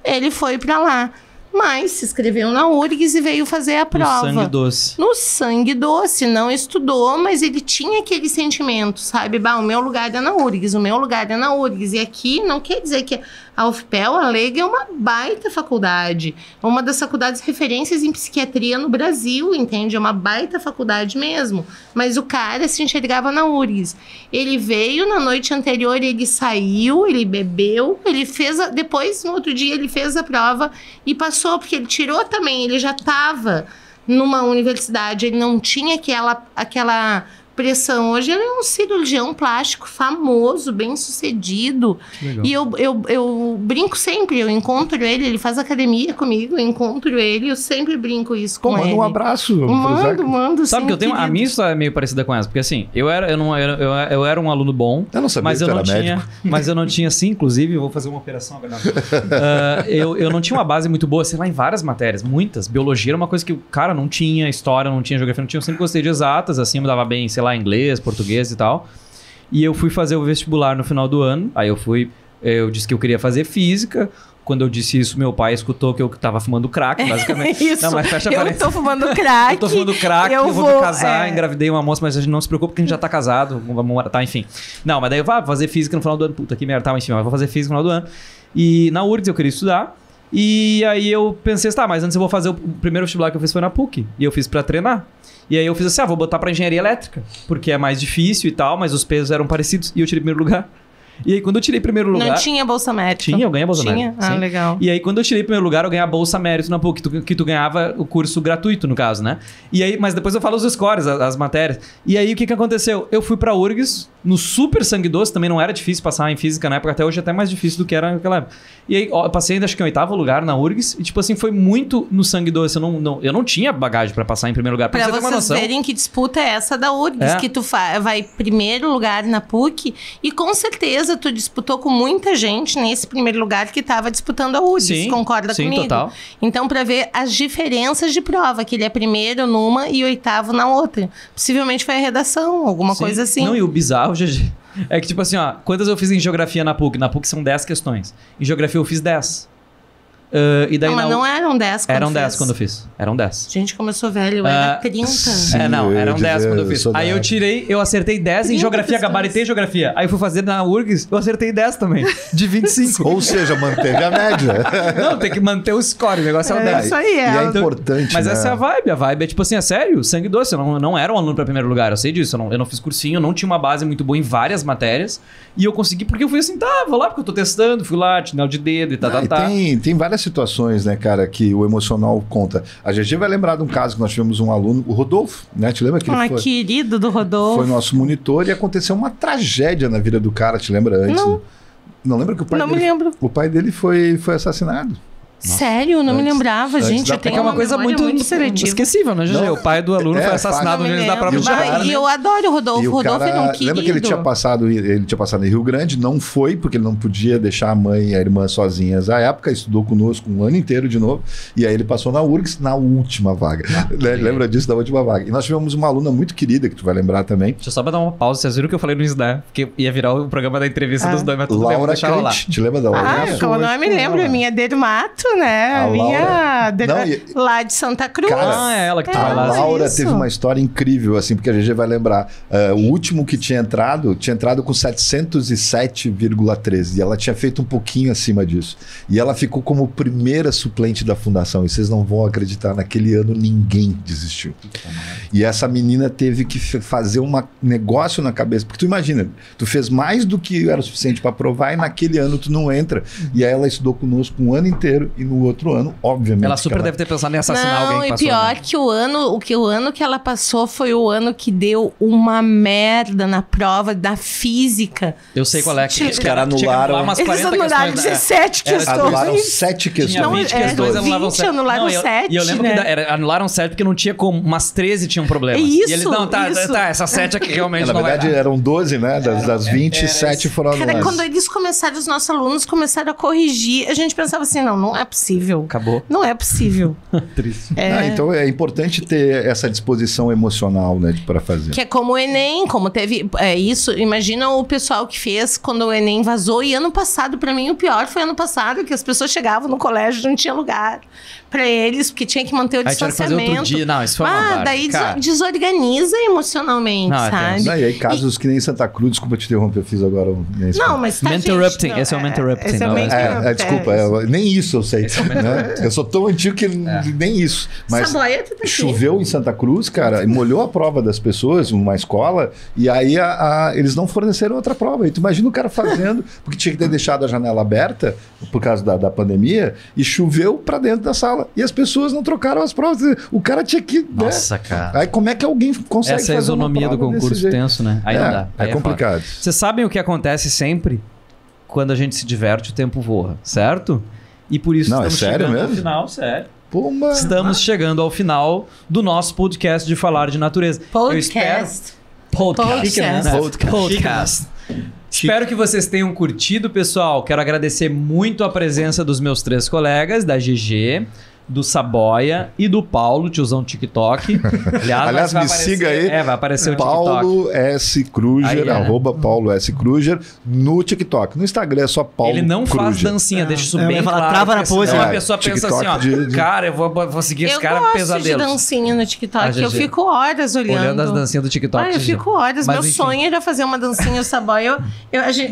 Ele foi para lá, mas se inscreveu na URGS e veio fazer a prova. No sangue doce. No sangue doce, não estudou, mas ele tinha aquele sentimento, sabe? O meu lugar é na URGS, o meu lugar é na URGS. E aqui não quer dizer que a UFPEL, a Lega, é uma baita faculdade. É uma das faculdades referências em psiquiatria no Brasil, entende? É uma baita faculdade mesmo. Mas o cara se enxergava na URGS. Ele veio, na noite anterior ele saiu, ele bebeu, ele fez depois, no outro dia, ele fez a prova e passou, porque ele tirou também, ele já estava numa universidade, ele não tinha aquela pressão. Hoje ele é um cirurgião plástico famoso, bem sucedido. E eu brinco sempre, eu encontro ele faz academia comigo, eu encontro ele, eu sempre brinco isso com ele. Manda um abraço. Mando. Sabe que eu tenho, a minha história é meio parecida com essa, porque assim, eu era um aluno bom, eu não sabia mas que eu era não tinha, médico. mas eu não tinha, sim, inclusive, eu vou fazer uma operação agora. Eu não tinha uma base muito boa, sei lá, em várias matérias, muitas. Biologia era uma coisa que o cara não tinha, história não tinha, geografia não tinha, eu sempre gostei de exatas, assim, eu me dava bem, sei lá, inglês, português e tal. E eu fui fazer o vestibular no final do ano. Aí eu fui Eu disse que eu queria fazer física. Quando eu disse isso, meu pai escutou que eu tava fumando crack, basicamente. Isso, não, mas fecha a eu tô fumando crack. Eu tô fumando crack, eu vou me casar, é. engravidei uma moça, mas a gente não se preocupa porque a gente já tá casado, vamos, tá, enfim. Não, mas daí eu vou fazer física no final do ano. Puta que merda, tá, enfim, eu vou fazer física no final do ano. E na URGS eu queria estudar. E aí eu pensei, tá, mas antes eu vou fazer o primeiro vestibular que eu fiz foi na PUC. E eu fiz pra treinar. E aí eu fiz assim, vou botar pra engenharia elétrica, porque é mais difícil e tal, mas os pesos eram parecidos. E eu tirei primeiro lugar. E aí, quando eu tirei primeiro lugar... Não tinha Bolsa Mérito? Tinha, eu ganhei a Bolsa Mérito. Tinha? Ah, legal. E aí, quando eu tirei primeiro lugar, eu ganhei a Bolsa Mérito na PUC, que tu ganhava o curso gratuito, no caso, né? E aí, mas depois eu falo os scores, as matérias. E aí, o que aconteceu? Eu fui pra URGS, no super sangue doce, também não era difícil passar em física na época, até hoje é até mais difícil do que era naquela época. E aí, eu passei ainda, acho que em 8º lugar na URGS, e tipo assim, foi muito no sangue doce. Eu não tinha bagagem pra passar em primeiro lugar. Pra vocês verem que disputa é essa da URGS, que tu vai primeiro lugar na PUC, e com certeza tu disputou com muita gente nesse primeiro lugar que estava disputando a URGS, concorda comigo? Total. Então, para ver as diferenças de prova, que ele é primeiro numa e 8º na outra. Possivelmente foi a redação, alguma coisa assim. Não, e o bizarro, GG, é que tipo assim, quantas eu fiz em geografia na PUC? Na PUC são 10 questões. Em geografia eu fiz 10. E daí mas não eram 10 quando Eram 10 quando eu fiz. Eram 10. Gente, como eu sou velho, eu era 30. Sim, eram 10 quando eu fiz. Aí eu tirei, eu acertei 10 em geografia, gabaritei geografia. Aí eu fui fazer na URGS, eu acertei 10 também, de 25. Ou seja, manteve a média. Não, tem que manter o score, o negócio é o 10. Isso aí, E é importante, Mas né? essa é a vibe. A vibe é tipo assim, é sério, sangue doce. Eu não era um aluno pra primeiro lugar, eu sei disso. Eu não fiz cursinho, eu não tinha uma base muito boa em várias matérias. E eu consegui porque eu fui assim, vou lá porque eu tô testando, fui lá, tinel de dedo e tá. Tem várias situações, né, cara, que o emocional conta. A GG vai lembrar de um caso que nós tivemos um aluno, o Rodolfo, né? Te lembra que ele foi? Querido do Rodolfo. Foi nosso monitor e aconteceu uma tragédia na vida do cara, te lembra antes? Não lembra que o pai não dele... me lembro. O pai dele foi assassinado. Sério? Não me lembrava, gente. Eu tenho é uma coisa muito seletiva. esquecível, né, GG? O pai do aluno foi assassinado no dia da prova de E eu adoro o Rodolfo. O Rodolfo é um querido. Lembra que ele tinha passado em Rio Grande, não foi, porque ele não podia deixar a mãe e a irmã sozinhas à época, estudou conosco um ano inteiro de novo, e aí ele passou na URGS na última vaga. Lembra disso, da última vaga. E nós tivemos uma aluna muito querida, que tu vai lembrar também. Deixa eu só dar uma pausa, vocês viram que eu falei no Isda, porque ia virar o programa da entrevista dos dois, mas tudo bem, Laura Cante, te lembra da Laura? Como não me lembro, a minha Dermato, né? A minha lá de Santa Cruz. Cara, é ela que tu vai lá. A Laura teve uma história incrível, assim, porque a GG vai lembrar. O último que tinha entrado com 707,13. E ela tinha feito um pouquinho acima disso. E ela ficou como primeira suplente da fundação. E vocês não vão acreditar, naquele ano ninguém desistiu. E essa menina teve que fazer um negócio na cabeça. Porque tu imagina, tu fez mais do que era o suficiente para aprovar e naquele ano tu não entra. E aí ela estudou conosco um ano inteiro e no outro ano, obviamente. Ela super deve ter pensado em assassinar alguém que passou. Não, e pior que o ano que ela passou foi o ano que deu uma merda na prova da física. Eu sei qual é. Que os caras anularam. Eles anularam 17 questões. Anularam 7 questões. Tinha 20 questões, anularam 7. Anularam 7, e eu lembro que anularam 7 porque não tinha como. Umas 13 tinham problemas. Isso, e eles, essa 7 aqui realmente na não verdade, vai eram 12, né? Das 27 foram anuladas. Cara, quando eles começaram, os nossos alunos começaram a corrigir, a gente pensava assim, não é possível. Acabou. Não é possível. Triste. Então é importante ter essa disposição emocional, né, para fazer. Que é como o Enem, como teve isso. Imagina o pessoal que fez quando o Enem vazou. E ano passado, para mim, o pior foi ano passado, que as pessoas chegavam no colégio e não tinha lugar para eles, porque tinha que manter o distanciamento. Fazer outro dia. Não, isso foi uma daí desorganiza emocionalmente, sabe? E aí casos que nem Santa Cruz, desculpa te interromper, eu fiz agora não, mas tá, Mentorrupting, esse é o mentorrupting. Desculpa, nem isso eu sei. Né? Eu sou tão antigo que nem isso. Mas choveu em Santa Cruz, cara, e molhou a prova das pessoas, numa escola, e aí eles não forneceram outra prova. E tu imagina o cara fazendo, porque tinha que ter deixado a janela aberta por causa da pandemia, e choveu pra dentro da sala. E as pessoas não trocaram as provas. O cara tinha que... Nossa, cara. Aí como é que alguém consegue fazer essa isonomia do concurso tenso, né? Aí não dá. É complicado. Vocês sabem o que acontece sempre? Quando a gente se diverte, o tempo voa, certo? E por isso estamos chegando ao final, sério. Estamos chegando ao final do nosso podcast de falar de natureza. Podcast. Espero que vocês tenham curtido, pessoal. Quero agradecer muito a presença dos meus 3 colegas da GG. do Saboia e do Paulo, tiozão TikTok. Aliás, me siga aí. Vai aparecer o Paulo TikTok. S. Kruger, @ Paulo S. Kruger, no TikTok. No Instagram é só Paulo Ele não faz Kruger. dancinha, deixa isso Eu bem ia falar, claro. trava na porque pose. senão a É, pessoa pensa TikTok assim, ó, cara, eu vou seguir esse cara gosto pesadelo. de dancinha no TikTok, eu GG. fico horas olhando. Olhando as dancinhas do TikTok. Eu GG. fico horas. Mas, Meu enfim. sonho era fazer uma dancinha, o Saboia.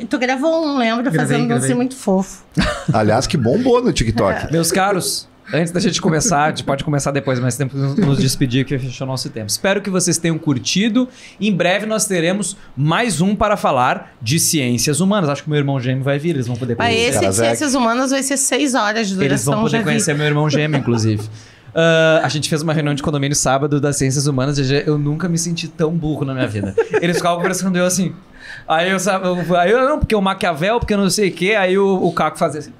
Tu gravou um, lembra? Fazendo dancinha muito fofo. Aliás, que bombou no TikTok. Meus caros, antes da gente começar, a gente pode começar depois, mas temos que nos despedir que fechou o nosso tempo. Espero que vocês tenham curtido. Em breve nós teremos mais um para falar de ciências humanas. Acho que o meu irmão gêmeo vai vir, eles vão poder Mas conhecer. esse de Karazek. Ciências Humanas vai ser 6 horas de duração. Eles vão poder já vi. conhecer meu irmão gêmeo, inclusive. A gente fez uma reunião de condomínio sábado das ciências humanas e eu nunca me senti tão burro na minha vida. Eles ficavam conversando eu assim. Aí eu não, porque o Maquiavel, porque eu não sei o quê. Aí o Caco fazia assim.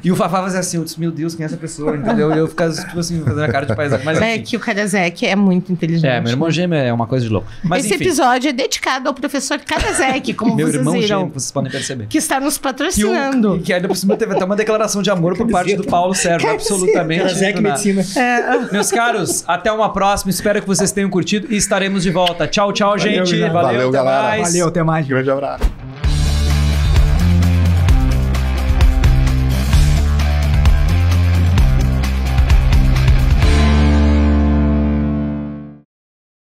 E o Fafá fazia assim, eu disse, meu Deus, quem é essa pessoa? Entendeu? E eu ficava tipo assim, fazendo a cara de paisagem. Mas, É enfim. que o Karazek é muito inteligente. Meu irmão gêmeo é uma coisa de louco. Mas Esse enfim, episódio é dedicado ao professor Karazek, como meu vocês irmão viram. gêmeo, vocês podem perceber. Que está nos patrocinando. Que ainda por cima teve até uma declaração de amor por parte do Paulo Sérgio, absolutamente. Karazek do nada. Medicina. Meus caros, até uma próxima. Espero que vocês tenham curtido e estaremos de volta. Tchau, tchau, gente. Valeu, Valeu, até galera. mais. Valeu, até mais. Grande abraço.